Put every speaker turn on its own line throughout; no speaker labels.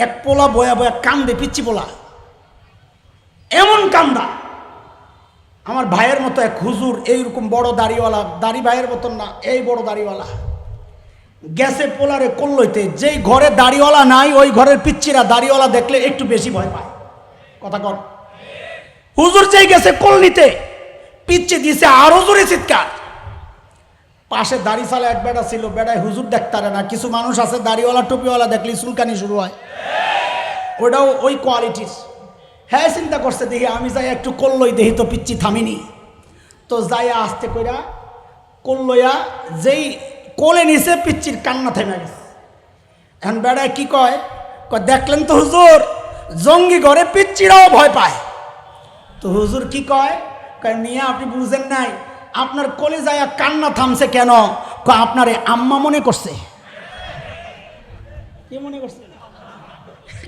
এক পোলা বয়া বয়া কান্দে, পিচ্ছি পোলা, এমন কান্দা। আমার ভাইয়ের মতো এক হুজুর, এইরকম বড় দাড়িওয়ালা, দাড়ি ভাইয়ের মতন না, এই বড় দাড়িওয়ালা, গেছে পোলারে কল্লইতে। যেই ঘরে দাড়িওয়ালা নাই ওই ঘরের পিচ্ছিরা দাড়িওয়ালা দেখলে একটু বেশি ভয় পায়। কথা কর। হুজুর যেই গেছে কোল নিতে, পিচ্ছি দিছে আরো জোরে চিৎকার। পাশে দাড়ি সালা এক বেটা ছিল, বেটায় হুজুর দেখতারে না। কিছু মানুষ আছে দাড়িওয়ালা টুপিওয়ালা দেখলে চুলকানি শুরু হয়, ওটাও ওই কোয়ালিটির। হ্যাঁ, চিন্তা করছে দেখি আমি যাই একটু কল্লই দেখি তো পিচ্ছি থামিনি। তো যাইয়া আস্তে কইরা কল্লইয়া যেই কোলে নিছে, পিচ্ছির কান্না থেমে গেছে। এখন বেড়ায় কি কয়, দেখলেন তো হুজুর, জঙ্গি ঘরে পিচ্ছিরাও ভয় পায়। তো হুজুর কি কয়, নিয়ে আপনি বুঝেন নাই, আপনার কোলে যাইয়া কান্না থামছে কেন? আপনারে আম্মা মনে করছে। কি মনে করছে?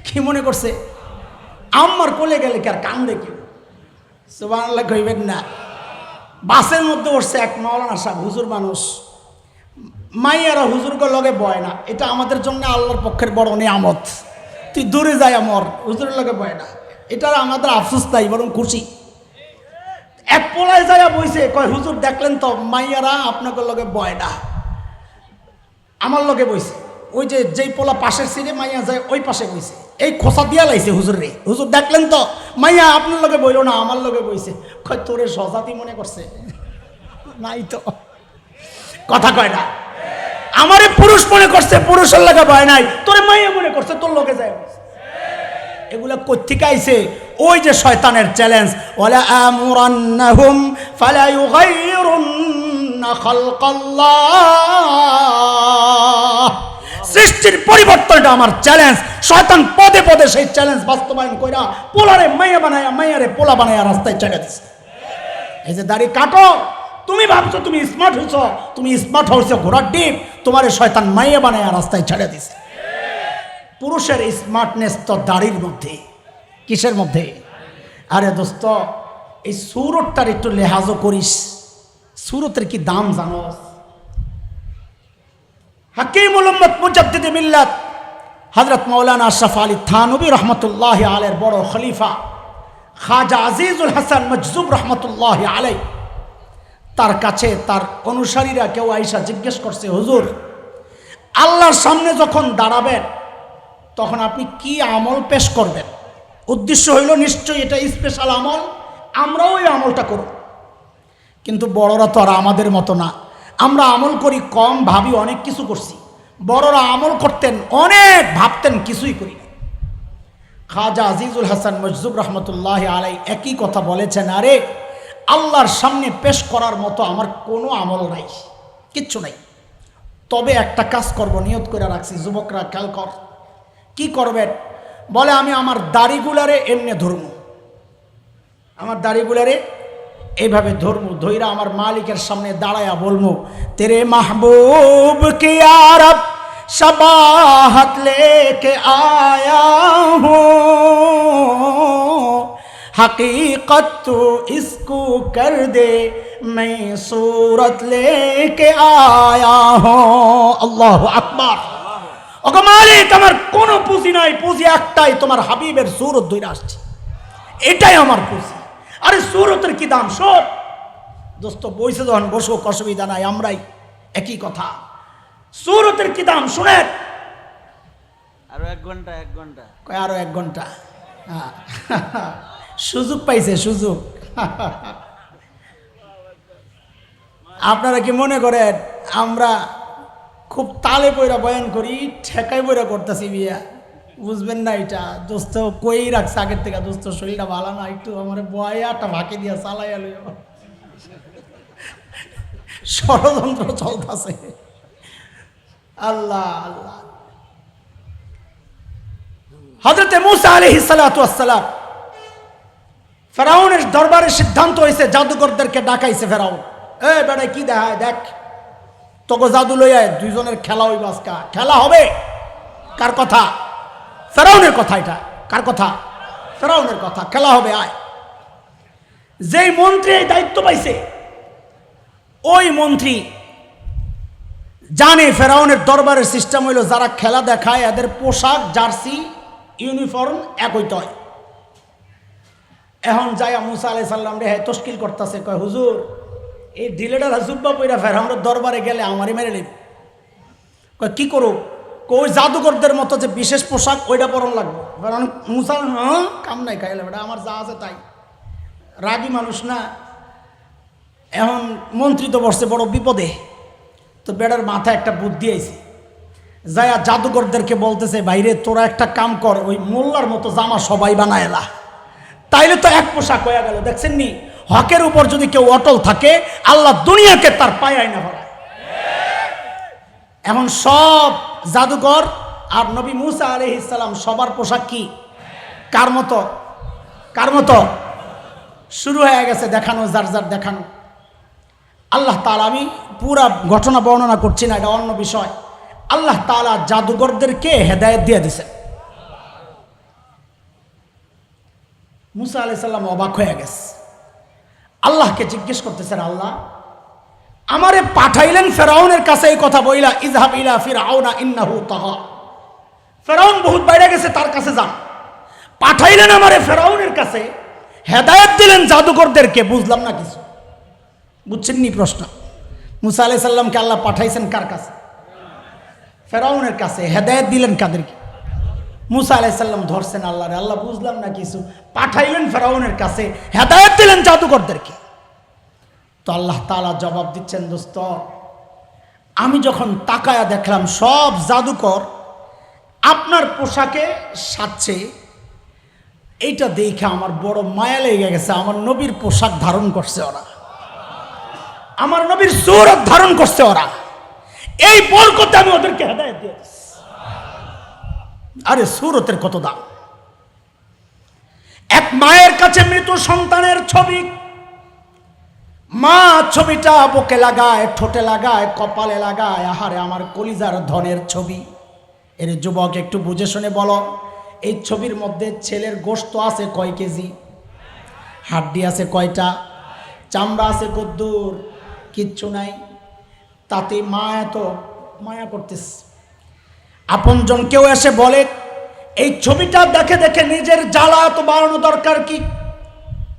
কি মনে করছে? আম্মার কোলে গেলে কি আর কান্দে কেউ? সুবহানাল্লাহ কইবেন না। বাসের মধ্যে উঠছে এক মাওলানা সাহেব, হুজুর মানুষ, মাইয়ারা হুজুরকে লগে বয় না। এটা আমাদের জন্য আল্লাহর পক্ষের বড় নিয়ামত। তুই দূরে যাই আমর, হুজুরের লগে বয় না, এটার আমাদের আফসোস নাই, বরং খুশি। এক পোলায় যাইয়া বইছে, কয় হুজুর দেখলেন তো, মাইয়ারা আপনাকে লগে বয় না, আমার লগে বইছে। ওই যে যেই পোলা পাশের সিটে, মাইয়া যায় ওই পাশে বইছে, এই খোসা দিয়া লাইছে হুজুর রে। হুজুর দেখলেন তো, মাইয়া আপনার লগে বইল না, আমার লগে বইছে। কয় তোরে সজাতি মনে করছে? নাই তো, কথা কয় না। আমারে পুরুষ মনে করছে, পুরুষের লগে বয় নাই। তোরে মাইয়া মনে করছে, তোর লগে যায়। এগুলা কোত্থেকে আইছে? ওই যে শয়তানের চ্যালেঞ্জ, ওয়ালা আমুরান্নাহুম ফালা ইউগাইরুন্না খালকাল্লাহ। সৃষ্টির পরিবর্তনটা আমার চ্যালেঞ্জ। শয়তান পদে পদে সেই চ্যালেঞ্জ বাস্তবায়ন কইরা পোলারে মাইয়া বানায়া, মাইয়ারে পোলা বানায়া রাস্তায় ছেড়ে দিছে। এই যে দাড়ি কাটো, তুমি ভাবছো তুমি স্মার্ট হইছো, তুমি স্মার্ট হইছো ঘোড়ার ডিম, তোমারে শয়তান মাইয়া বানায়া রাস্তায় ছেড়ে দিছে। পুরুষের স্মার্টনেস তো দাড়ির মধ্যে। কিসের মধ্যে? আরে দোস্ত, এই সুরতটার একটু লেহাজও করিস। সুরতের কি দাম জানোস? হাকিমুল উম্মত মুজাদ্দিদে মিল্লাত হযরত মাওলানা আশরাফ আলী থানভী রহমতুল্লাহি আলাইহির বড় খলিফা খাজা আজিজুল হাসান মজজুব রহমতুল্লাহি আলাইহি, তার কাছে তার অনুসারীরা কেউ আইসা জিজ্ঞেস করছে, হুজুর, আল্লাহর সামনে যখন দাঁড়াবেন তখন আপনি কি আমল পেশ করবেন? উদ্দেশ্য হইল নিশ্চয়ই এটা স্পেশাল আমল, আমরাও ওই আমলটা করব। কিন্তু বড়রা তো আর আমাদের মতো না, আমরা আমল করি কম, ভাবি অনেক কিছু করছি। বড়রা আমল করতেন অনেক, ভাবতেন কিছুই করি না। খাজা আজিজুল হাসান মজজুব রহমতুল্লাহ আলাই একই কথা বলেছেন, আরে আল্লাহর সামনে পেশ করার মতো আমার কোনো আমল নাই, কিচ্ছু নাই। তবে একটা কাজ করব, নিয়ত করে রাখছি। যুবকরা খেয়াল কর, কি করবেন? বলে আমি আমার দাড়িগুলারে এমনি ধরবো, আমার দাড়িগুলারে এইভাবে ধরবো, ধইরা আমার মালিকের সামনে দাঁড়ায়া বলবো, তেরে মাহবুব কে আরব शबाहत लेके आया हूँ, हकीकत तो इसको कर दे, मैं सूरत लेके आया हूँ। अल्लाह अकबर। ওগো মালিক, আমার কোনো পুঁজি নাই, পুঁজি একটাই, তোমার হাবিবের সুরত ধরে আসছে, এটাই আমার পুঁজি। আরে সুরতের কি দাম? শোন দোস্ত, বইছে যখন বসো, অসুবিধা নাই, আমরাই একই কথা। সুরতের কি দাম শুনেন?
আরো 1 ঘন্টা, 1 ঘন্টা,
কয় আরো 1 ঘন্টা। সুযোগ পাইছে, সুযোগ। আপনারা কি মনে করেন আমরা খুব তালে পয়রা বয়ান করি, ঠেকাই পয়রা করতেছি? বিয়া বুঝবেন না এটা। দোস্ত কই রাখছে আগের থেকে, দোস্ত শরীরটা ভালো না, একটু আমার বয়াটা ভাকে দিয়া চালাইয়া লইও। ষড়যন্ত্র চলতেছে। আল্লাহ আল্লাহ। হযরত মূসা আলাইহিস সালাতু ওয়াস সালাম, ফেরাউনের দরবারে সিদ্ধান্ত হয়েছে জাদুকরদেরকে ডাকাইছে ফেরাউন। এই বেটা কি দেখায় দেখ, তোকে জাদু লই আয়, দুইজনের খেলা হইব আজকা। খেলা হবে কার কথা? ফেরাউনের কথা। এটা কার কথা? ফেরাউনের কথা। খেলা হবে, আয়। যেই মন্ত্রী এই দায়িত্ব পাইছে, ওই মন্ত্রী জানে ফেরাউনের দরবারের সিস্টেম হইল, যারা খেলা দেখায় এদের পোশাক জার্সি ইউনিফর্ম একই তয়। এখন যাইয়া মুসা আলাইহিস সালাম রে তশকিল করতেছে, কয় হুজুর এই ডিলেডার জুব্বা পইরা ফের আমরা দরবারে গেলে আমারই মেরে নেব। কয় কি করো? কই জাদুকরদের মতো যে বিশেষ পোশাক ওইটা পরন লাগবে। মুসা কাম নাই খাইলে বেটা, আমার যা আছে তাই। রাগী মানুষ না। এখন মন্ত্রী তো বসছে বড় বিপদে। তো বেড়ার মাথায় একটা বুদ্ধি আইছে, যায়া জাদুকরদেরকে বলতেছে, বাইরে তোরা একটা কাম কর, ওই মোল্লার মতো জামা সবাই বানায় এলা, তাইলে তো এক পোশাক হয়ে গেল। দেখছেন নি, হকের উপর যদি কেউ অটল থাকে আল্লাহ দুনিয়াকে তার পায়ে আইনা ভরায়। এখন সব জাদুকর আর নবী মুসা আলাইহিস সালাম সবার পোশাক কি কার মতো? কার মতো? শুরু হয়ে গেছে দেখানো, যার যার দেখানো। আল্লাহ তাআলা, আমি পুরা ঘটনা বর্ণনা করছি না, এটা অন্য বিষয়। আল্লাহ তাআলা জাদুকরদেরকে হেদায়েত দিয়ে দিয়েছেন। মুসা আলাইহিস সালাম অবাক হয়ে গেছে, আল্লাহকে জিজ্ঞেস করতেছেন, আল্লাহ আমারে পাঠাইলেন ফেরাউনের কাছে এই কথা বইলা, ইযহাব ইলা ফিরআউনা ইন্নাহু তাগা, ফেরাউন বহুত বাইরে গেছে, তার কাছে যান। পাঠাইলেন আমারে ফেরাউনের কাছে, হেদায়েত দিলেন জাদুকরদেরকে, বুঝলাম না কিছু। বুঝছেন নি প্রশ্ন? মুসা আলাইহিস সালামকে আল্লাহ পাঠাইছেন কার কাছে? ফেরাউনের কাছে। হেদায়েত দিলেন কাদেরকে? মুসা আলাইহিস সালাম ধরছেন আল্লাহরে, আল্লাহ বুঝলাম না কিছু, পাঠাইলেন ফেরাউনের কাছে, হেদায়েত দিলেন জাদুকরদেরকে। তো আল্লাহ তাআলা জবাব দিচ্ছেন, দোস্ত আমি যখন তাকায়া দেখলাম সব জাদুকর আপনার পোশাকে সাজছে, এইটা দেখে আমার বড় মায়া লেগে গেছে। আমার নবীর পোশাক ধারণ করছে ওরা, আমার নবীর সূরত ধারণ করছে ওরা, এই বরকতে আমি ওদেরকে হেদায়েত দিয়েছি। আরে সূরতের কত দাম! এক মায়ের কাছে মৃত সন্তানের ছবি, মা ছবিটা বুকে লাগায়, ঠোঁটে লাগায়, কপালে লাগায়, আহারে আমার কলিজার ধনের ছবি। এর যুবক একটু বুঝে শুনে বলো, এই ছবির মধ্যে ছেলের গোশত আছে কয় কেজি? হাড্ডি আছে কয়টা? চামড়া আছে কদ্দুর? কিচ্ছু নাই। তাতে মা এত মায়া করতেছে। আপনজন কেউ এসে বলে, এই ছবিটা দেখে দেখে নিজের জ্বালা তো বাড়ানো দরকার কি?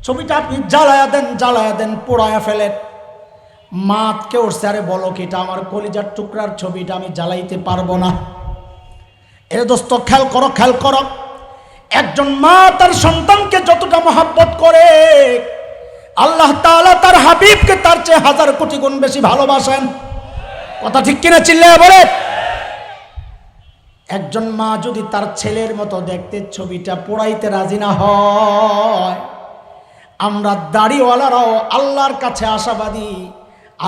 ছবিটা আপনি জ্বালায়া দেন, পোড়ায়া ফেলেন। মা কেউ স্যারে বলো কি, এটা আমার কলিজার টুকরার ছবিটা আমি জ্বালাইতে পারবো না। এ দোস্ত খেয়াল করো, একজন মা তার সন্তানকে যতটা মহব্বত করে, আল্লাহ তাআলা তার হাবিবকে তার চেয়ে 1000 কোটি গুণ বেশি ভালোবাসেন। কথা ঠিক কিনা চিল্লায়া বলে? একজন মা যদি তার ছেলের মতো দেখতে ছবিটা পোড়াইতে রাজি না হয়, আমরা দাড়িওয়ালারাও আল্লাহর কাছে আশাবাদী,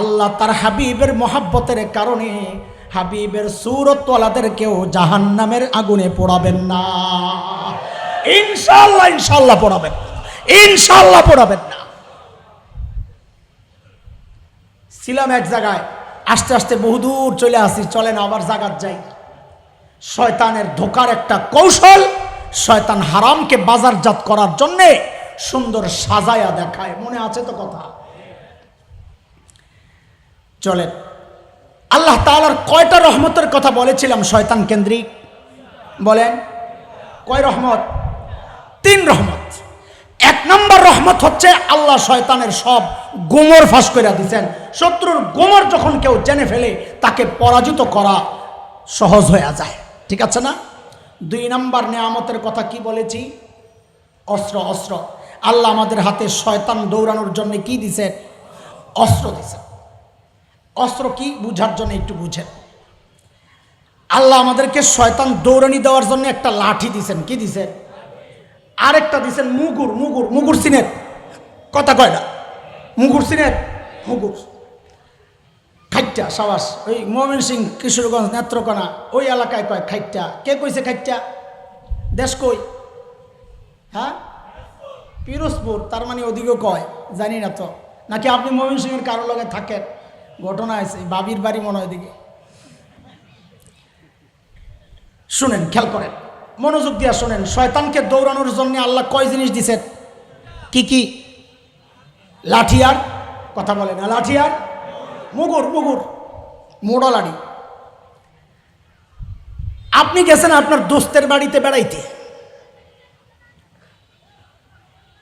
আল্লাহ তার হাবিবের মহব্বতের কারণে হাবিবের সূরতওয়ালাদেরকেও জাহান্নামের আগুনে পোড়াবেন না। ইনশাআল্লাহ পোড়াবেন, ইনশাআল্লাহ পোড়াবেন না। ছিলাম এক জায়গায়, আস্তে আস্তে বহুদূর চলে আসি, চলেন আবার জায়গার যাই। শয়তানের ধোকার একটা কৌশল, শয়তান হারামকে বাজারজাত করার জন্যে সুন্দর সাজায়া দেখায়। মনে আছে তো কথা? চলেন, আল্লাহ তাআলার কয়টা রহমতের কথা বলেছিলাম শয়তান কেন্দ্রিক? বলেন কয় রহমত? 3 রহমত। 1 নম্বর রহমত হচ্ছে আল্লাহ শয়তানের সব গোমর ফাঁস করে দিয়েছেন। শত্রুর গোমর যখন কেউ জেনে ফেলে, তাকে পরাজিত করা সহজ হয়ে যায়। ঠিক আছে না? 2 নম্বর নিয়ামতের কথা কি বলেছি? অস্ত্র। আল্লাহ আমাদের হাতে শয়তান দৌড়ানোর জন্য কি দিছেন? অস্ত্র দিছেন। অস্ত্র কি বুঝার জন্য একটু বুঝেন। আল্লাহ আমাদেরকে শয়তান দৌড়ানি দেওয়ার জন্য একটা লাঠি দিছেন। কি দিছেন? আরেকটা দিছেন মুগুর সিনেট। কথা কয় না? মুগুর সিনেট, মুগুর খাইটা। সাবাস। ওই ময়মনসিংহ, কিশোরগঞ্জ, নেত্রকোনা ওই এলাকায় কয় খাইটা। কে কইছে খাইটা? দেশ কই? হ্যাঁ, পিরোজপুর। তার মানে ওদিকেও কয়, জানি না তো। নাকি আপনি ময়মনসিংহের কারো লগে থাকেন? ঘটনা আছে, বাবির বাড়ি মনে হয় দিকে। শুনেন, খেয়াল করেন, মনোযোগ দিয়া শুনেন। শয়তানকে দৌড়ানোর জন্য আল্লাহ কয় জিনিস দিছেন? কি? লাঠি আর, কথা বলে না, লাঠি আর মুগুর, মোড়া লাঠি। আপনি গেছেন আপনার দোস্তের বাড়িতে বেড়াইতে,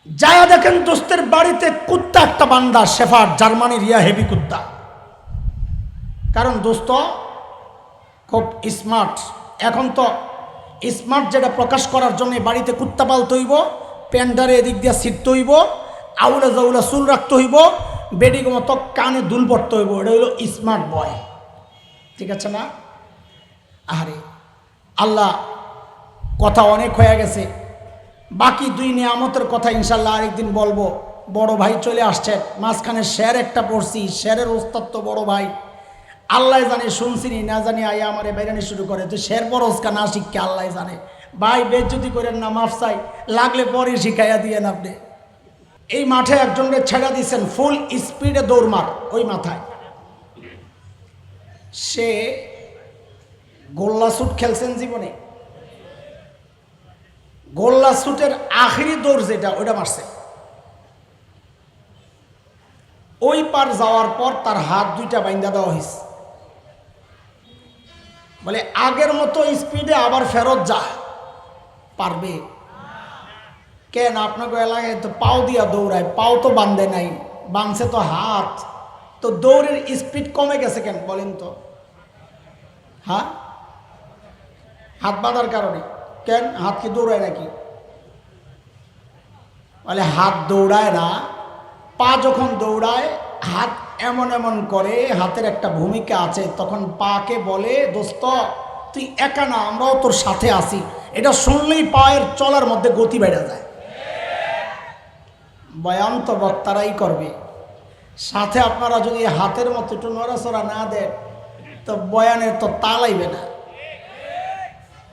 যায়া দেখেন দোস্তের বাড়িতে কুত্তা একটা বান্দা, শেফার্ড জার্মানির হেভি কুত্তা। কারণ দোস্ত খুব স্মার্ট। এখন তো স্মার্ট যেটা প্রকাশ করার জন্য বাড়িতে কুত্তা পালতে হইব, প্যান্ডারে এদিক দিয়ে ছিটতে হইব, আউলা জাউলা চুল রাখতে হইব, বেডিগ মতো কানে দুল পড়তে হইব। এটা হইল স্মার্ট বয়। ঠিক আছে না? আরে আল্লাহ, কথা অনেক হয়ে গেছে, বাকি দুই নিয়ামতের কথা ইনশাল্লাহ আরেকদিন বলবো। বড় ভাই চলে আসছেন, মাঝখানে শের একটা পড়ছি, শেরের ওস্তাদ তো বড় ভাই, আল্লাহ জানে শুনছিনি না জানি আয়া আমারে বেরানি শুরু করে, তো শের পরস্কা না শিখকে আল্লাহ জানে। ভাই বেজ্জতি করেন না, মাফ চাই, লাগলে পরে শিখাইয়া দিয়েন আপনি। এই মাঠে একজনকে ছেড়া দিয়েছেন, ফুল স্পিডে দৌড় মার, ওই মাথায় সে গোল্লা শুট খেলছেন জীবনে, গোল্লা শুটের আখেরি দৌড় যেটা, ওইটা মারছে। ওই পার যাওয়ার পর তার হাত দুইটা বাইন্ধা দেওয়া হয়েছে, বলে আগের মতো স্পিডে আবার ফেরত যা পারবে কেন? আপনাকে এলাকায় তো পাও দিয়া দৌড়ায়, পাও তো বান্ধে নাই, বাঁধছে তো হাত, তো দৌড়ের স্পিড কমে গেছে কেন বলেন তো? হ্যাঁ, হাত বাঁধার কারণে। কেন হাত কি দৌড়ায় নাকি? বলে হাত দৌড়ায় না, পা যখন দৌড়ায় হাত এমন এমন করে, হাতের একটা ভূমিকা আছে। তখন পাকে বলে দোস্ত তুই একা না, আমরাও তোর সাথে আছি। এটা শুনলেই পায়ের চলার মধ্যে গতি বেড়ে যায়। বয়ান তো বক্তারাই করবে, সাথে আপনারা যদি হাতের মতো একটু নড়াচড়া না দেন তো বয়ানের তো তালাইবে না।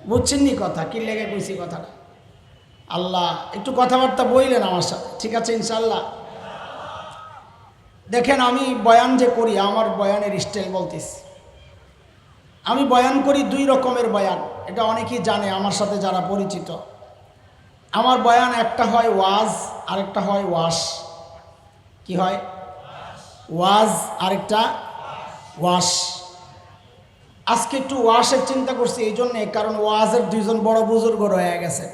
বুঝছেন নি কথা? কি লেগে কইছি কথাটা? আল্লাহ একটু কথাবার্তা বইলেন আমার সাথে, ঠিক আছে ইনশাল্লাহ। দেখেন আমি বয়ান যে করি, আমার বয়ানের স্টাইল বলতেছি। আমি বয়ান করি দুই রকমের বয়ান, এটা অনেকেই জানে আমার সাথে যারা পরিচিত। আমার বয়ান একটা হয় ওয়াজ, আরেকটা হয় ওয়াশ। কি হয়? ওয়াজ আরেকটা ওয়াশ। আজকে একটু ওয়াশের চিন্তা করছি এই জন্যে, কারণ ওয়াজের দুইজন বড় বুজুর্গ রয়ে গেছে,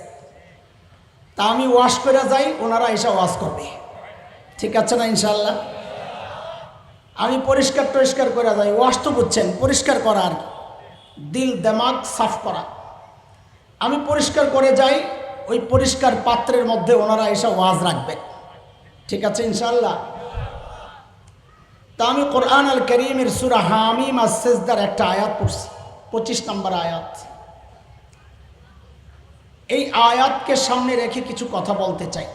তা আমি ওয়াশ করে যাই, ওনারা এসে ওয়াজ করবে। ঠিক আছে না ইনশাল্লাহ? আমি পরিষ্কার টরিষ্কার করে যাই। ওয়াশ তো বুঝছেন, পরিষ্কার করা আর কি, দিল দেমাগ সাফ করা। আমি পরিষ্কার করে যাই, ওই পরিষ্কার পাত্রের মধ্যে ওনারা এসে ওয়াজ রাখবেন। ঠিক আছে ইনশাল্লাহ? তা আমি কোরআন আল করিমের সূরা হামিম আস-সিজদার একটা আয়াত পড়ছি, 25 নম্বর আয়াত। এই আয়াতকে সামনে রেখে কিছু কথা বলতে চাই।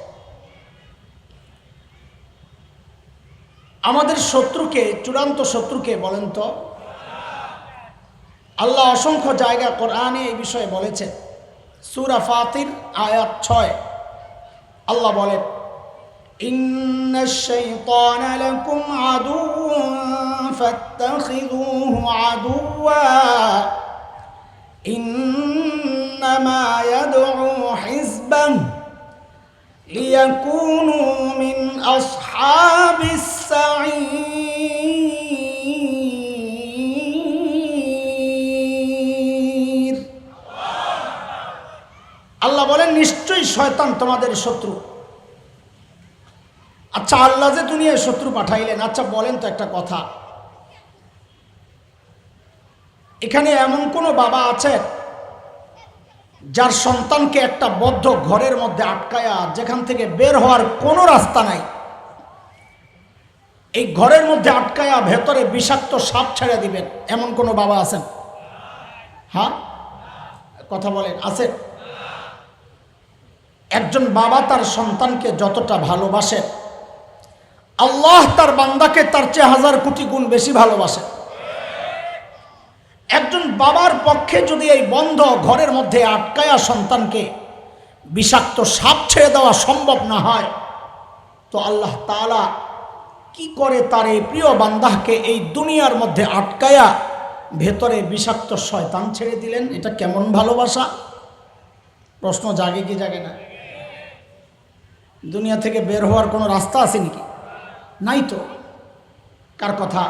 আমাদের শত্রুকে, চূড়ান্ত শত্রুকে বলেন তো? আল্লাহ অসংখ্য জায়গা কোরআনে এই বিষয়ে বলেছেন। সূরা ফাতির আয়াত 6 আল্লাহ বলেন, ইন্নাশ শাইতানা লাকুম আদুউন ফাত্তাখিযুহু আদুওয়া ইন্নামা ইয়াদউ হিজবান লিয়াকুনু মিন আসহাবিস সাঈর। আল্লাহ বলেন নিশ্চয়ই শয়তান তোমাদের শত্রু। আচ্ছা আল্লাহ যে দুনিয়ায় শত্রু পাঠাইলেন, আচ্ছা বলেন তো একটা কথা, এখানে এমন কোনো বাবা আছে যার সন্তানকে একটা বদ্ধ ঘরের মধ্যে আটকায়া, যেখান থেকে বের হওয়ার কোনো রাস্তা নাই, এই ঘরের মধ্যে আটকায়া ভেতরে বিষাক্ত সাপ ছেড়ে দিবেন, এমন কোনো বাবা আছেন? হ্যাঁ কথা বলেন, আছে? একজন বাবা তার সন্তানকে যতটা ভালোবাসে, আল্লাহ তার বান্দাকে তার চেয়ে 1000 কোটি গুণ বেশি ভালোবাসে। একজন বাবার পক্ষে যদি এই বন্ধ ঘরের মধ্যে আটকায়া সন্তানকে বিষাক্ত সাপ ছেড়ে দেওয়া সম্ভব না হয়, তো আল্লাহ তাআলা কি করে তার এই প্রিয় বান্দাকে এই দুনিয়ার মধ্যে আটকায়া ভেতরে বিষাক্ত শয়তান ছেড়ে দিলেন? এটা কেমন ভালোবাসা? প্রশ্ন জাগে কি জাগে না? দুনিয়া থেকে বের হওয়ার কোনো রাস্তা আছে নাকি? নাই তো। কার কথা?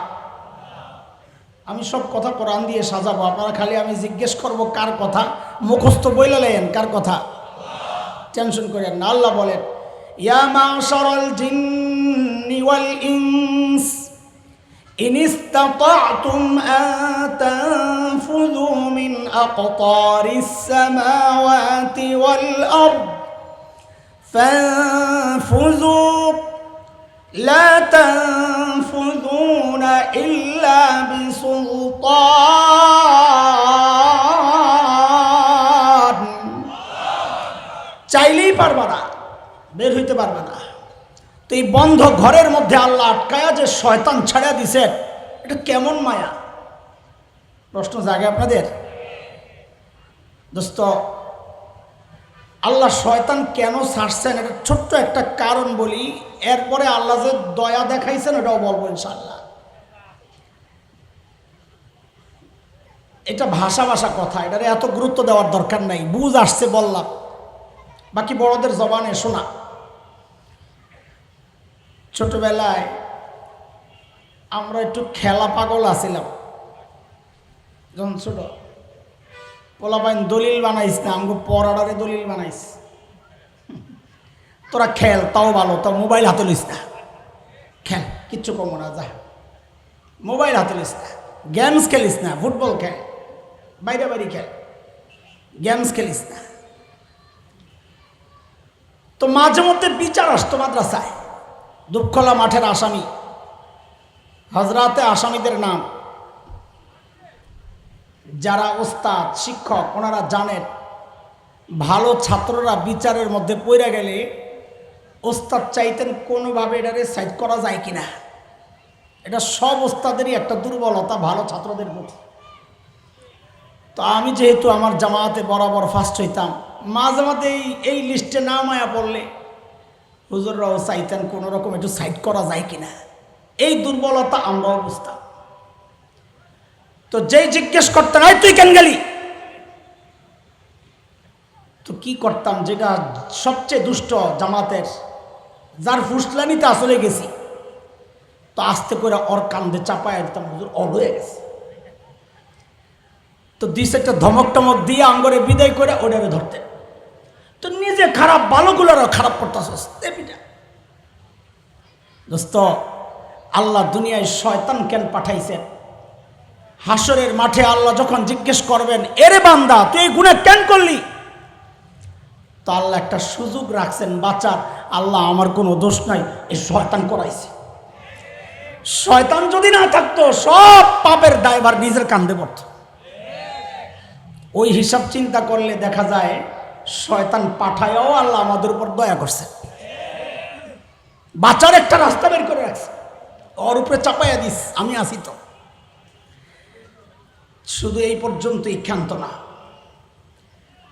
আমি সব কথা কোরআন দিয়ে সাজাবো, আপনারা খালি আমি জিজ্ঞেস করব কার কথা, মুখস্থ বইলা লেন কার কথা, টেনশন করেন না। আল্লাহ বলেন ইয়া মা'শারাল জিন্নি ওয়াল ইনস ইন ইসতাতা'তুম আন তানফুযু মিন আকতারিস সামাওয়াতি ওয়াল আরদ ফানফুযু لا تنفذون إلا بسلطان চাইলেই পারবা না, বের হইতে পারবে না। তো এই বন্ধ ঘরের মধ্যে আল্লাহ আটকায়া যে শয়তান ছাড়া দিছে, এটা কেমন মায়া? প্রশ্ন জাগে আপনাদের? দোস্ত, আল্লাহ শয়তান কেন ছাড়ছেন এটা ছোট্ট একটা কারণ বলি, এরপরে আল্লাহ যে দয়া দেখাইছেন এটাও বলবো ইনশাআল্লাহ। এটা ভাষা কথা, এটারে এত গুরুত্ব দেওয়ার দরকার নাই, বুঝ আসছে বললাম, বাকি বড়দের জবানে শোনা। ছোটবেলায় আমরা একটু খেলা পাগল আছিলাম, যখন ছোট। পোলাপাইন দলিল বানাইস না, আমাকে পড়াটারে দলিল বানাইস, তোরা খেল, তাও ভালো, তাও মোবাইল হাতে লিস না, খেল, কিচ্ছু কমো না, যা মোবাইল হাতে লিস না, গেমস খেলিস না, ফুটবল খেল, বাইরে বাইরে খেল, গেমস খেলিস না। তো মাঝে মধ্যে বিচার আসতো মাদ্রাসায়, দুপখোলা মাঠের আসামি, হজরাতে আসামিদের নাম, যারা ওস্তাদ শিক্ষক ওনারা জানেন ভালো ছাত্ররা বিচারের মধ্যে পড়ে গেলে ওস্তাদ চাইতেন কোনোভাবে এটারে সাইড করা যায় কিনা। এটা সব ওস্তাদেরই একটা দুর্বলতা ভালো ছাত্রদের প্রতি। তো আমি যেহেতু আমার জামাতে বরাবর ফার্স্ট হইতাম, মাঝে মাঝে এই লিস্টে নাম আয়া পড়লে হুজুররাও চাইতেন কোনো রকম একটু সাইড করা যায় কিনা। এই দুর্বলতা আমরাও বুঝতাম। তো যেই জিজ্ঞেস করতেন, আয় তুই কেন গেলি, তো কি করতাম, যেটা সবচেয়ে দুষ্ট জামাতের, যার ফুসলানিতে আসলে গেছি, তো আস্তে করে ওর কান্দে চাপায় দিতাম, হুজুর অল হয়ে গেছে। তো দুই একটা ধমক টমক দিয়ে আঙ্গরে বিদায় করে ওটারে ধরতেন। তো নিজে খারাপ, ভালোগুলোরও খারাপ করতেছস দেবিটা। দোস্ত, আল্লাহ দুনিয়ায় শয়তান কেন পাঠাইছেন? হাসরের মাঠে আল্লাহ যখন জিজ্ঞেস করবেন, এরে বান্দা তুই এই গুনাহ কেন করলি, তো আল্লাহ একটা সুযোগ রাখছেন বাঁচার। আল্লাহ আমার কোনো দোষ নাই, এই শয়তান করাইছে। শয়তান যদি না থাকতো সব পাপের দায়ভার নিজের কাঁধে পড়ত। ওই হিসাব চিন্তা করলে দেখা যায় শয়তান পাঠায়ও আল্লাহ আমাদের উপর দয়া করছে, বাঁচার একটা রাস্তা বের করে রাখছে। ওর উপরে চাপাইয়া দিস, আমি আসি। তো শুধু এই পর্যন্তই ক্ষান্ত না,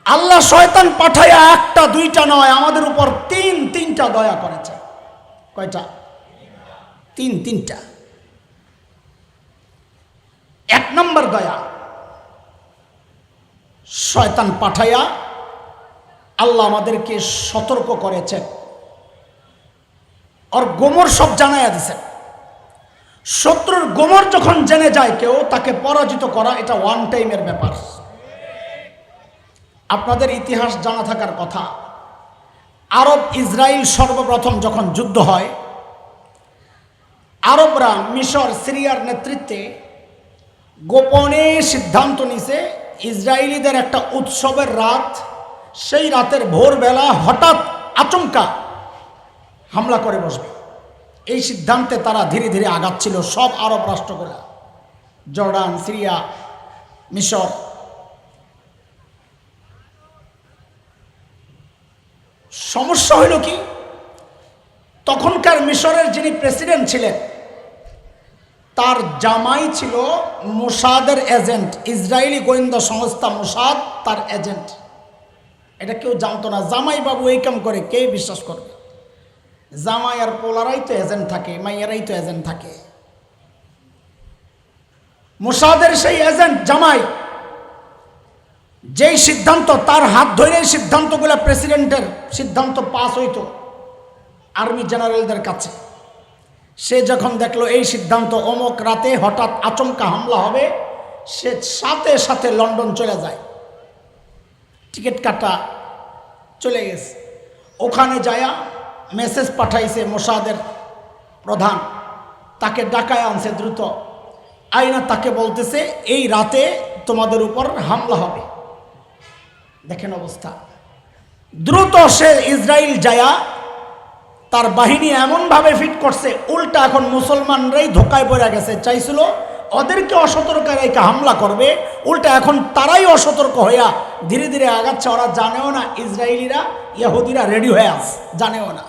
আল্লাহ শয়তান পাঠাইয়া একটা দুইটা নয়, আমাদের উপর তিনটা দয়া করেছে। কয়টা? তিনটা। এক নম্বর দয়া, শয়তান পাঠাইয়া আল্লাহ আমাদেরকে সতর্ক করেছেন, আর গোমর সব জানাইয়া দিছেন। শত্রুর গোমর যখন জেনে যায় কেউ, তাকে পরাজিত করা এটা ওয়ান টাইমের ব্যাপার। আপনাদের ইতিহাস জানা থাকার কথা, আরব ইসরায়েল সর্বপ্রথম যখন যুদ্ধ হয়, আরবরা মিশর সিরিয়ার নেতৃত্বে গোপনে সিদ্ধান্ত নিছে ইসরায়েলিদের একটা উৎসবের রাত, সেই রাতের ভোরবেলা হঠাৎ আচমকা হামলা করে বসবে। এই সিদ্ধান্তে তারা ধীরে ধীরে আগাচ্ছিল সব আরব রাষ্ট্রগুলো, জর্ডান, সিরিয়া, মিশর। সমস্যা হইল কি, তখনকার মিশরের যিনি প্রেসিডেন্ট ছিলেন তার জামাই ছিল মোসাদের এজেন্ট, ইসরায়েলি গোয়েন্দা সংস্থা মোসাদ তার এজেন্ট। এটা কেউ জানতো না, জামাই বাবু এই কাম করে, কে বিশ্বাস করবে? জামাই আর পোলারাই তো এজেন্ট থাকে, মাইয়ারাই তো এজেন্ট থাকে। মোসাদের সেই এজেন্ট জামাই যেই সিদ্ধান্ত, তার হাত ধরে সিদ্ধান্তগুলো, প্রেসিডেন্টের সিদ্ধান্ত পাস হইতো আর্মি জেনারেলদের কাছে। সে যখন দেখলো এই সিদ্ধান্ত, অমুক রাতে হঠাৎ আচমকা হামলা হবে, সে সাথে সাথে লন্ডন চলে যায়, টিকিট কাটা, চলে গেছে। ওখানে যায়া মেসেজ পাঠাইছে মোসাদের প্রধান, তাকে ডাকায় আনছে দ্রুত। আইনা তাকে বলতেছে এই রাতে তোমাদের উপর হামলা হবে। দেখেন অবস্থা। দ্রুত সে ইসরায়েল যায়া তার বাহিনী এমনভাবে ফিট করছে, উল্টা এখন মুসলমানরাই ধোকায় পড়ে গেছে। চাইছিল ওদেরকে অসতর্ক রেখে হামলা করবে, উল্টা এখন তারাই অসতর্ক হইয়া ধীরে ধীরে আগাচ্ছে। ওরা জানেও না ইসরায়েলিরা, ইহুদিরা রেডি হয়ে আছে, জানেও না।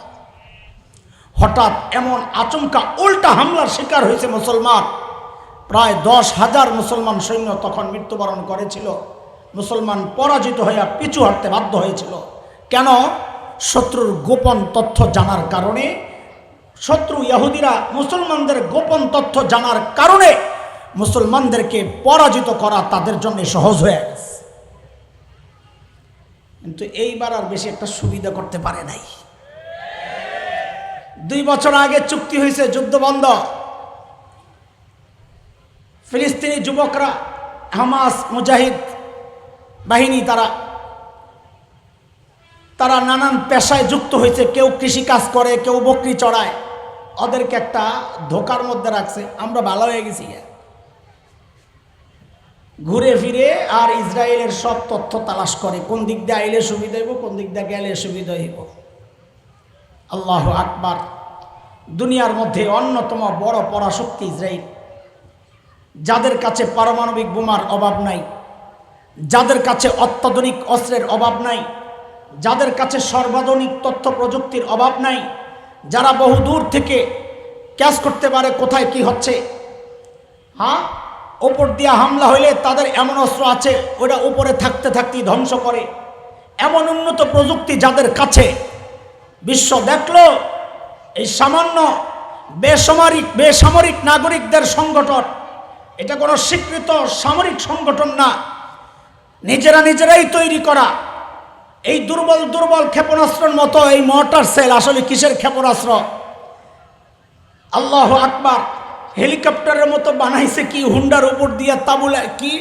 হঠাৎ এমন আচমকা উল্টা হামলার শিকার হয়েছে মুসলমান। প্রায় 10,000 মুসলমান সৈন্য তখন মৃত্যুবরণ করেছিল। মুসলমান পরাজিত হইয়া পিছু হাঁটতে বাধ্য হয়েছিল। কেন? শত্রুর গোপন তথ্য জানার কারণে। শত্রু ইহুদিরা মুসলমানদের গোপন তথ্য জানার কারণে মুসলমানদেরকে পরাজিত করা তাদের জন্য সহজ হয়ে গেছে। কিন্তু এইবার আর বেশি একটা সুবিধা করতে পারে নাই। 2 বছর আগে চুক্তি হয়েছে যুদ্ধ বন্ধ। ফিলিস্তিনি যুবকরা, হামাস মুজাহিদ বাহিনী, তারা নানান পেশায় যুক্ত হয়েছে। কেউ কৃষিকাজ করে, কেউ বকরি চড়ায়। ওদেরকে একটা ধোকার মধ্যে রাখছে। আমরা ভালো হয়ে গেছি, ঘুরে ফিরে আর ইসরায়েলের সব তথ্য তালাশ করে, কোন দিক দিয়ে আইলে সুবিধা হইব, কোন দিক দিয়ে গেলে সুবিধা হইব। আল্লাহু আকবার। দুনিয়ার মধ্যে অন্যতম বড় পরাশক্তি ইসরায়েল, যাদের কাছে পারমাণবিক বোমার অভাব নাই, যাদের কাছে অত্যাধুনিক অস্ত্রের অভাব নাই, যাদের কাছে সর্বাধুনিক তথ্য প্রযুক্তির অভাব নাই, যারা বহু দূর থেকে ক্যাচ করতে পারে কোথায় কি হচ্ছে। হ্যাঁ, ওপর দিয়ে হামলা হইলে তাদের এমন অস্ত্র আছে, ওটা উপরে থাকতে থাকতেই ধ্বংস করে। এমন উন্নত প্রযুক্তি যাদের কাছে, বিশ্ব দেখলো এই সামান্য বেসামরিক নাগরিকদের সংগঠন, এটা কোনো স্বীকৃত সামরিক সংগঠন না, নিজেরাই তৈরি করা এই দুর্বল ক্ষেপণাস্ত্রের মতো এই মর্টার সেল আসলে কিসের ক্ষেপণাস্ত্র? আল্লাহু আকবার। হেলিকপ্টারের মতো বানাইছে কি, হুন্ডার উপর দিয়ে তাবুলা কি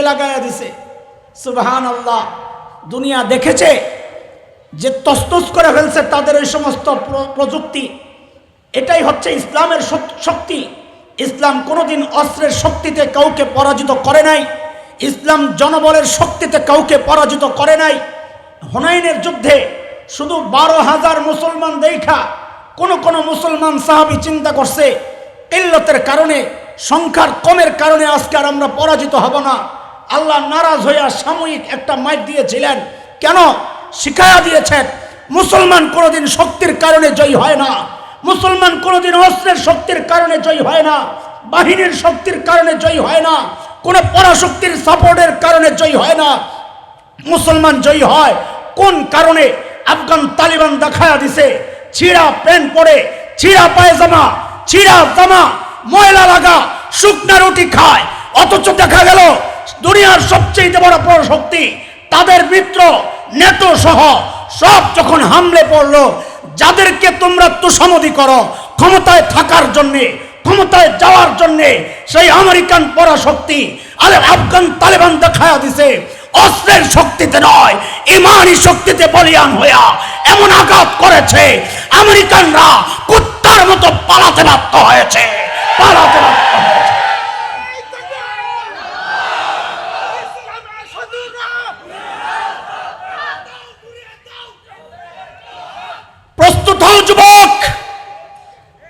লাগাইয়া দিছে। সুবহানাল্লাহ। দুনিয়া দেখেছে যে তসতস করে ফেলছে তাদের ওই সমস্ত প্রযুক্তি। এটাই হচ্ছে ইসলামের শক্তি। ইসলাম কোনোদিন অস্ত্রের শক্তিতে কাউকে পরাজিত করে নাই। ইসলাম জনবলের শক্তিতে কাউকে পরাজিত করে নাই। হুনাইনের যুদ্ধে শুধু 12,000 মুসলমান দেখা কোন মুসলমান সাহাবী চিন্তা করছে ইল্লতের কারণে, সংখ্যার কমের কারণে আজকে আর আমরা পরাজিত হব না। আল্লাহ নারাজ হইয়া সাময়িক একটা মাইট দিয়েছিলেন। কেন? শিখায়া দিয়েছেন মুসলমান কোনোদিন শক্তির কারণে জয়ী হয় না, মুসলমান কোনোদিন অস্ত্রের শক্তির কারণে জয়ী হয় না, বাহিনীর শক্তির কারণে জয়ী হয় না, কোন পরাশক্তির সাপোর্টের কারণে জয়ী হয় না। মুসলমান জয়ী হয় কোন কারণে? আফগান তালিবান দেখায়া দিছে ছিঁড়া প্যান্ট পরে, ছিঁড়া পায়জামা, ছিঁড়া জামা, ময়লা লাগা শুকনা রুটি খায়, অথচ দেখা গেল দুনিয়ার সবচেয়ে বড় পরাশক্তি তাদের মিত্র নেটো সহ সব যখন হামলে পড়লো, যাদেরকে তোমরা তুষামদি করো ক্ষমতায় থাকার জন্যে, ক্ষমতায় যাওয়ার জন্যে, সেই আমেরিকান পরাশক্তি আরে আফগান তালেবান দেখায়া দিছে অস্ত্রের শক্তিতে নয়, ইমানি শক্তিতে বলিয়ান হইয়া এমন আঘাত করেছে আমেরিকানরা কুত্তার মতো পালাতে বাধ্য হয়েছে। প্রস্তুত হও যুবক,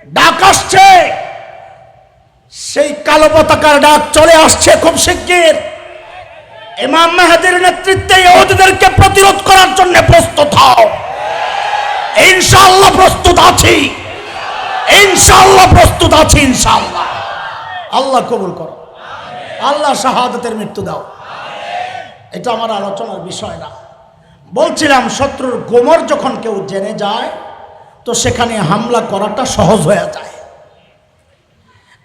ডাক আসছে, সেই কালো পতাকার ডাক চলে আসছে খুব শিগগির। ইমাম মেহেদীর নেতৃত্বে ইহুদিদেরকে প্রতিরোধ করার জন্য প্রস্তুত হও। ইনশাআল্লাহ প্রস্তুত আছি, ইনশাআল্লাহ প্রস্তুত আছি, ইনশাআল্লাহ। আল্লাহ কবুল করো, আল্লাহ শাহাদাতের মৃত্যু দাও। এটা আমার আলোচনার বিষয় না। বলছিলাম শত্রুর গোমর যখন কেউ জেনে যায় তো সেখানে হামলা করাটা সহজ হয়ে যায়।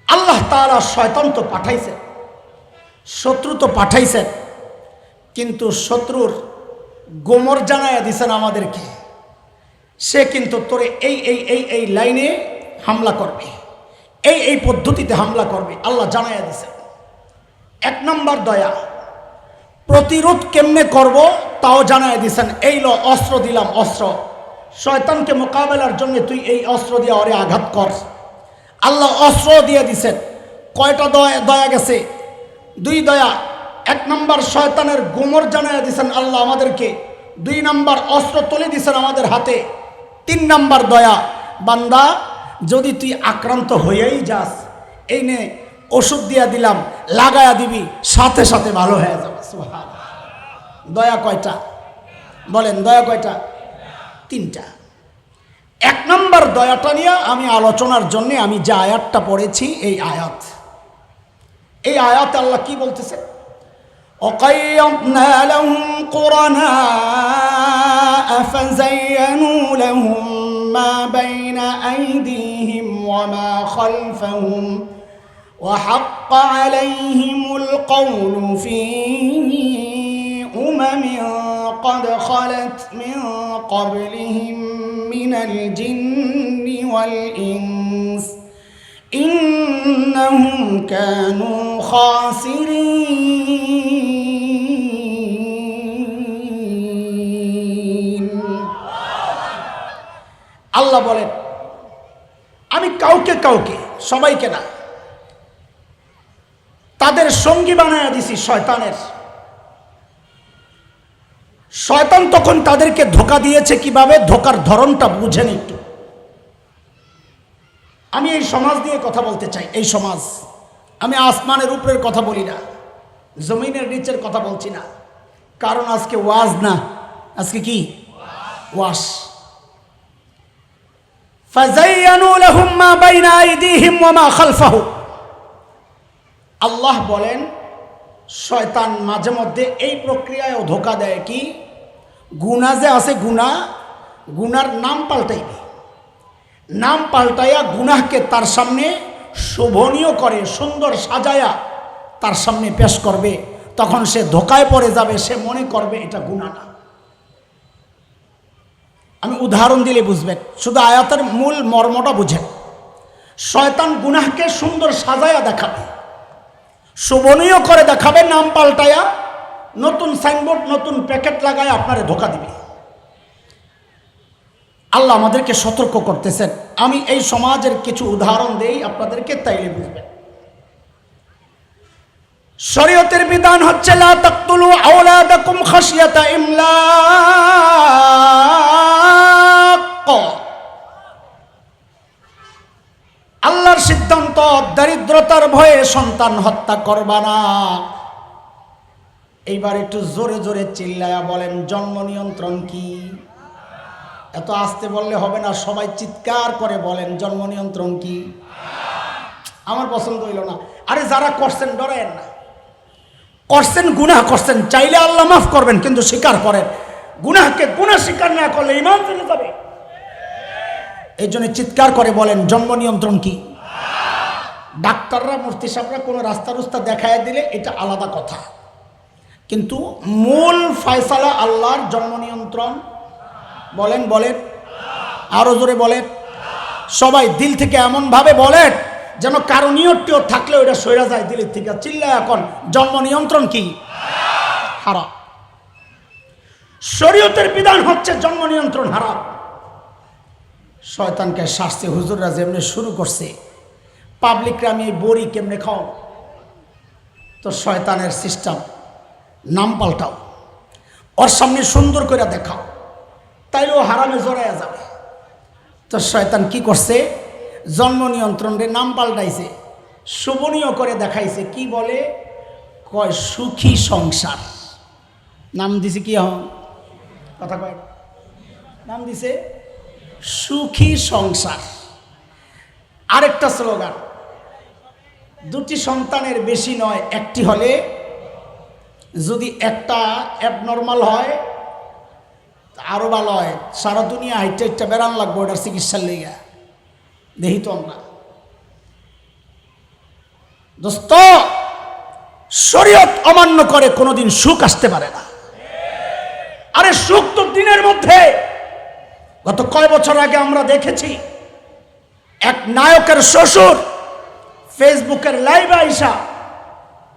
আল্লাহ তাআলা শয়তান তো পাঠাইছেন, শত্রু তো পাঠাইছেন, কিন্তু শত্রুর গোমর জানায়া দিছেন আমাদেরকে। সে কিন্তু তোরে এই লাইনে হামলা করবে, এই পদ্ধতিতে হামলা করবে, আল্লাহ জানায়া দিছেন। 1 নম্বর দয়া, প্রতিরোধ কেমনে করব তাও জানায়া দিছেন। এই লো অস্ত্র দিলাম, অস্ত্র শয়তানকে মোকাবেলার জন্য তুই এই অস্ত্র দিয়ে ওরে আঘাত কর। আল্লাহ অস্ত্র দিয়ে দিছেন। কয়টা দয়া গেছে? 2 দয়া। 1 নম্বর শয়তানের গোমর জানাইয়া দিছেন আল্লাহ আমাদেরকে। 2 নম্বর অস্ত্র তুলে দিছেন আমাদের হাতে। 3 নম্বর দয়া, বান্দা যদি তুই আক্রান্ত হয়েই যাস, এই নে ওষুধ দিয়া দিলাম, লাগায়া দিবি, সাথে সাথে ভালো হয়ে যাবে। সুবহানাল্লাহ। দয়া কয়টা বলেন? দয়া কয়টা? 3টা। 1 নম্বর দয়াটা নিয়ে আমি আলোচনার জন্য আমি যে আয়াতটা পড়েছি, এই আয়াত আল্লাহ কি বলতেছে? وقيضنا لهم قرناء فزينوا لهم ما بين أيديهم وما خلفهم وحق عليهم القول في أمم قد خلت من قبلهم من الجن والإنس إنهم كانوا خاسرين। আল্লাহ বলেন আমি কাউকে সবাইকে না, তাদের সঙ্গী বানায়া দিছি শয়তান তখন তাদেরকে ধোঁকা দিয়েছে কিভাবে, ধোঁকার ধরনটা বুঝেন একটু। আমি এই সমাজ নিয়ে কথা বলতে চাই। এই সমাজ, আমি আসমানের উপরের কথা বলি না, জমিনের নিচের কথা বলছি না, কারণ আজকে ওয়াজ না, আজকে কি ওয়াজ। ফাযায়্যানু লাহুম মা বাইনা আইদিহিম ওয়া মা খালফাহুম। আল্লাহ বলেন শয়তান মাঝে মধ্যে এই প্রক্রিয়ায় ধোঁকা দেয় কি, গুনাহ যে আছে, গুনার নাম পাল্টাইবে, নাম পাল্টাইয়া গুনাহকে তার সামনে শোভনীয় করে, সুন্দর সাজায়া তার সামনে পেশ করবে। তখন সে ধোঁকায় পড়ে যাবে, সে মনে করবে এটা গুনাহ না। আমি উদাহরণ দিলে বুঝবেন, শুধু আয়াতের মূল মর্মটা বুঝেন। শয়তান গুনাহকে সুন্দর সাজায়া দেখাবে, শোভনীয় করে দেখাবে, নাম পাল্টায়া নতুন সাইনবোর্ড, নতুন প্যাকেট লাগায় আপনারে ধোঁকা দিবে। আল্লাহ আমাদেরকে সতর্ক করতেছেন। আমি এই সমাজের কিছু উদাহরণ দেই আপনাদেরকে, তাইলে বুঝবেন। শরীয়তের বিধান হচ্ছে লা তাকতুলু আওলাদাকুম খাশিয়াতা ইমলাক। আল্লাহর সিদ্ধান্ত, দারিদ্রতার ভয়ে সন্তান হত্যা করবা না। এইবার একটু জোরে জোরে চিল্লায়া বলেন জন্ম নিয়ন্ত্রণ কি? এত আস্তে বললে হবে না, সবাই চিৎকার করে বলেন জন্ম নিয়ন্ত্রণ কি? আমার পছন্দ হইল না। আরে যারা করছেন ডরেন না, করছেন গুনাহ করছেন, চাইলে আল্লাহ মাফ করবেন, কিন্তু স্বীকার করেন। গুনাহকে গুনাহ স্বীকার না করলে ঈমান চলে যাবে। এই জন্য চিৎকার করে বলেন জন্ম নিয়ন্ত্রণ কি? ডাক্তাররা, মুফতি সাহেবরা কোনো রাস্তা দেখায় দিলে এটা আলাদা কথা, কিন্তু মূল ফয়সালা আল্লাহর জন্ম নিয়ন্ত্রণ। বলেন আরো জোরে বলেন, সবাই দিল থেকে এমন ভাবে বলেন যেন কারো নিয়তটিও থাকলে ওটা সইরা যায় দিলের থেকে। চিল্লায় এখন জন্ম নিয়ন্ত্রণ কি? হারাম। শরীয়তের বিধান হচ্ছে জন্ম নিয়ন্ত্রণ হারাম। শয়তানকে শাস্তি হুজুররা যেমনি শুরু করছে, পাবলিকরা আমি এই বড়ি কেমনে খাও, তো শয়তানের সিস্টেম, নাম পাল্টাও, ওর সামনে সুন্দর করে দেখাও, তাইলেও হারামে জড়াইয়া যাবে। তো শয়তান কি করছে, জন্ম নিয়ন্ত্রণের নাম পাল্টাইছে, শোভনীয় করে দেখাইছে। কি বলে? কয় সুখী সংসার। নাম দিছে কি? কথা কয়, নাম দিছে সুখী সংসার। আরেকটা স্লোগান, 2টি সন্তানের বেশি নয়, একটি হলে, যদি একটা অ্যাবনর্মাল হয় আরো ভালো হয়, সারা দুনিয়া হাইটা বেড়ান লাগবে ওটার চিকিৎসার লেগে। দেখি তো আমরা দোস্ত, শরীয়ত অমান্য করে কোনোদিন সুখ আসতে পারে না। আরে সুখ তো দিনের মধ্যে। গত কয় বছর আগে আমরা দেখেছি এক নায়কের শ্বশুর ফেসবুকের লাইভে আইসা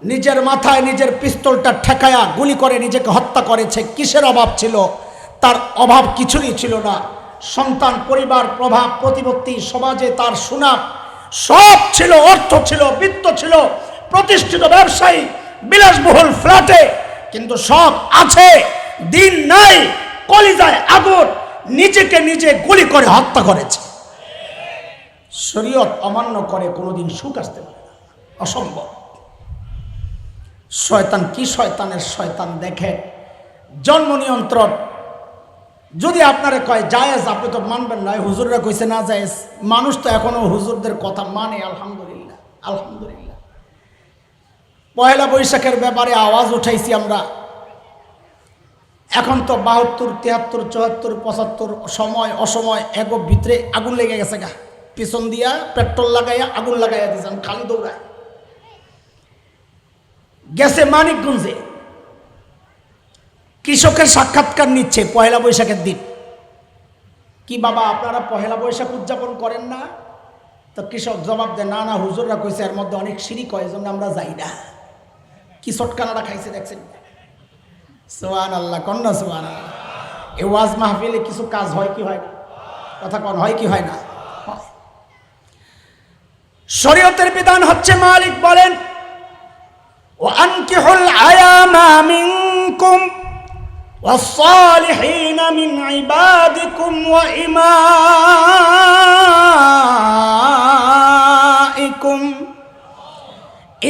নিজের মাথায় নিজের পিস্তলটা ঠেকায়া গুলি করে নিজেকে হত্যা করেছে। কিসের অভাব ছিল? তার অভাব কিছুই ছিল না, সন্তান, পরিবার, প্রভাব, প্রতিপত্তি, সমাজে তার সুনাম সব ছিল, অর্থ ছিল, বৃত্ত ছিল, প্রতিষ্ঠিত ব্যবসায়ী, বিলাসবহুল ফ্ল্যাটে, কিন্তু সব আছে, দিন নাই, কলিজায় আগুন, নিজেকে নিজে গুলি করে হত্যা করেছে। শরীয়ত অমান্য করে কোনোদিন সুখ আসতে পারে না, অসম্ভব। শয়তান কি শয়তানের শয়তান দেখে, জন্ম নিয়ন্ত্রণ যদি আপনারা কয় জায়েজ, আপনি তো মানবেন না, হুজুররা কইছে না জায়েজ। মানুষ তো এখনো হুজুরদের কথা মানে, আলহামদুলিল্লাহ আলহামদুলিল্লাহ। পয়লা বৈশাখের ব্যাপারে আওয়াজ উঠাইছি আমরা, এখন তো 72, 73, 74, 75 সময় অসময় এক ভিতরে আগুন লেগে গেছে গা, পিছন দিয়া পেট্রোল লাগাইয়া আগুন লাগাইয়া দিয়েছেন, খালি দৌড়ায় গেছে মানিকগঞ্জে। কৃষকের সাক্ষাৎকার নিচ্ছে পয়লা বৈশাখের দিন। কি বাবা আপনারা পয়লা বৈশাখ উদযাপন করেন না? তো কৃষক জবাব দেয়, না না হুজুররা কইছে এর মধ্যে অনেক শিরিক হয়, এজন্য আমরা যাই না। কি চটকানাটা খাইছে দেখছেন? সুবহানাল্লাহ, কন্যা সুবহানাল্লাহ। এই ওয়াজ মাহফিলে কিছু কাজ হয় কি হয় না? কথা কোন হয় কি হয় না? শরীয়তের বিধান হচ্ছে, মালিক বলেন ওয়ানকিহুল আয়ামা মিনকুম والصالحين من عبادكم وإمائكم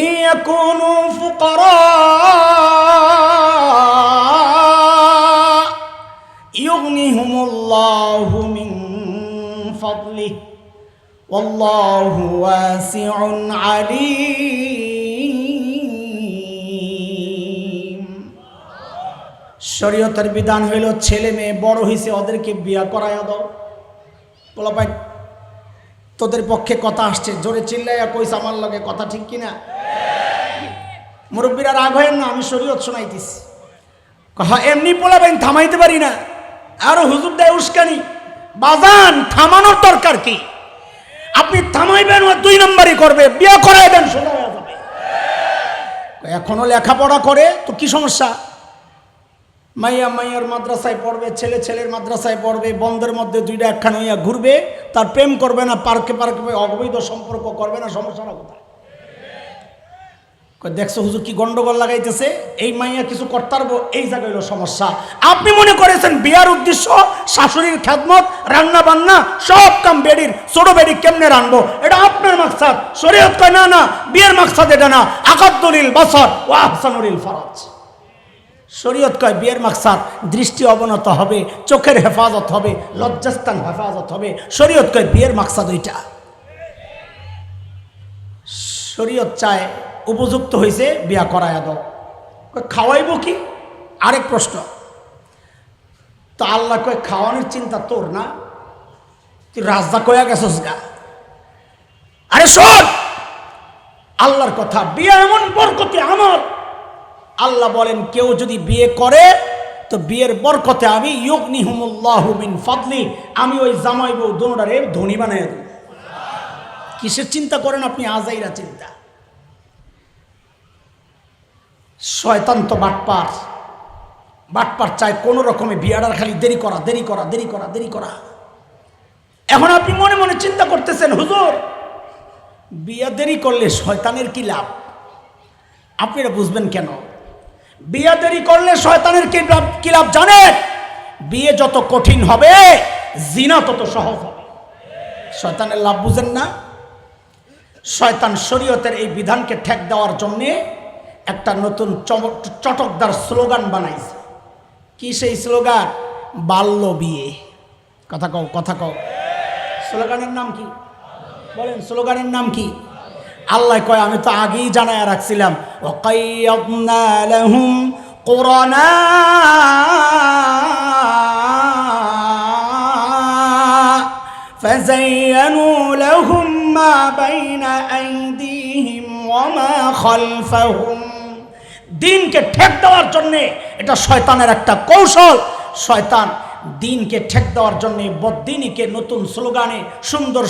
إن يكونوا فقراء يغنيهم الله من فضله والله واسع عليم। শরীয়তের বিধান হইল, ছেলে মেয়ে বড় হয়েছে ওদেরকে বিয়া করাইয়া দাও। বলা ভাই তোদের পক্ষে কথা আসছে, জোরে চিল্লাইয়া কইস আমার লগে, কথা ঠিক কিনা? মুরব্বীরা রাগ হয়েন না, আমি শরীয়ত শোনাইতেছি। এমনি পোলাবেন থামাইতে পারি না, আরো হুজুর দেয় উস্কানি। বাজান থামানোর দরকার কি? আপনি থামাইবেন ও 2 নম্বরই করবে, বিয়া করাইবেন সোজা হয়ে যাবে। এখনো লেখাপড়া করে তো কি সমস্যা? মাইয়া মাইয়ার মাদ্রাসায় পড়বে, ছেলে ছেলের মাদ্রাসায় পড়বে, বন্ধের মধ্যে 2টা একখান হইয়া ঘুরবে, তার প্রেম করবে না, পার্কে পার্কে অবৈধ সম্পর্ক করবে না, সমস্যা না কোথায়? দেখছো হুজুর কি গন্ডগোল লাগাইতেছে, এই মাইয়া কিছু করতে পারবো, এই জায়গায় হলো সমস্যা। আপনি মনে করেছেন বিয়ার উদ্দেশ্য শাশুড়ির খেদমত, রান্না বান্না সব কাম বেডির, ছোট বেডি কেমনে রানবো, এটা আপনার মাকসাদ। শরীয়ত কয় না না, বিয়ের মাকসাদ এটা না, আকাদ্দুলিল বাসর ওয়া আহসানুল ফরজ। শরীয়ত কয় বিয়ের মাকসাদ দৃষ্টি অবনত হবে, চোখের হেফাজত হবে, লজ্জাস্থান হেফাজত হবে। শরীয়ত কয় বিয়ের মাকসাদ ওইটা। শরীয়ত চায় উপযুক্ত হয়েছে বিয়া করাইয়া দাও। খাওয়াইব কি? আরেক প্রশ্ন। তো আল্লাহ কয় খাওয়ানোর চিন্তা তোর না, তুই রাজা কয়া গেছস গা। আরে শোন আল্লাহর কথা, বিয়ে এমন বরকতে আমল। আল্লাহ বলেন কেউ যদি বিয়ে করে তো বিয়ের বরকতে আমি ইউগনিহুমুল্লাহু মিন ফাদলি, আমি ওই জামাই বউ দোনোটারে ধনী বানাইয়া দেব। কিসের চিন্তা করেন আপনি? আজাইরা চিন্তা। শয়তান তো বাটপার, বাটপার চায় কোনো রকমে বিয়াটার খালি দেরি করা দেরি করা দেরি করা দেরি করা। এখন আপনি মনে মনে চিন্তা করতেছেন হুজুর বিয়া দেরি করলে শয়তানের কি লাভ? আপনি এটা বুঝবেন কেন? বিয়া দেরি করলে শয়তানের কি লাভ জানেন? বিয়ে যত কঠিন হবে জিনা তত সহজ হবে। শয়তানের লাভ বুঝেন না? শয়তান শরীয়তের এই বিধানকে ঠেক দেওয়ার জন্যে একটা নতুন চটকদার স্লোগান বানাইছে। কি সেই স্লোগান? বাল্য বিয়ে। কথা কও, কথা কও। স্লোগানের নাম কি বলেন? স্লোগানের নাম কি? আল্লাহ কয় আমি তো আগেই জানায়া রাখছিলাম, ওয়াকাইয়াদনা লাহুম কুরানা ফাযায়্যানু লাহুম মা বাইনা আইদিহিম ওয়া মা খালফাহুম। দিনকে ঠেক দেওয়ার জন্য এটা শয়তানের একটা কৌশল। শয়তান দিনকে ঠেক দেওয়ার জন্য বদ্দিনীকে নতুন স্লোগানে সুন্দর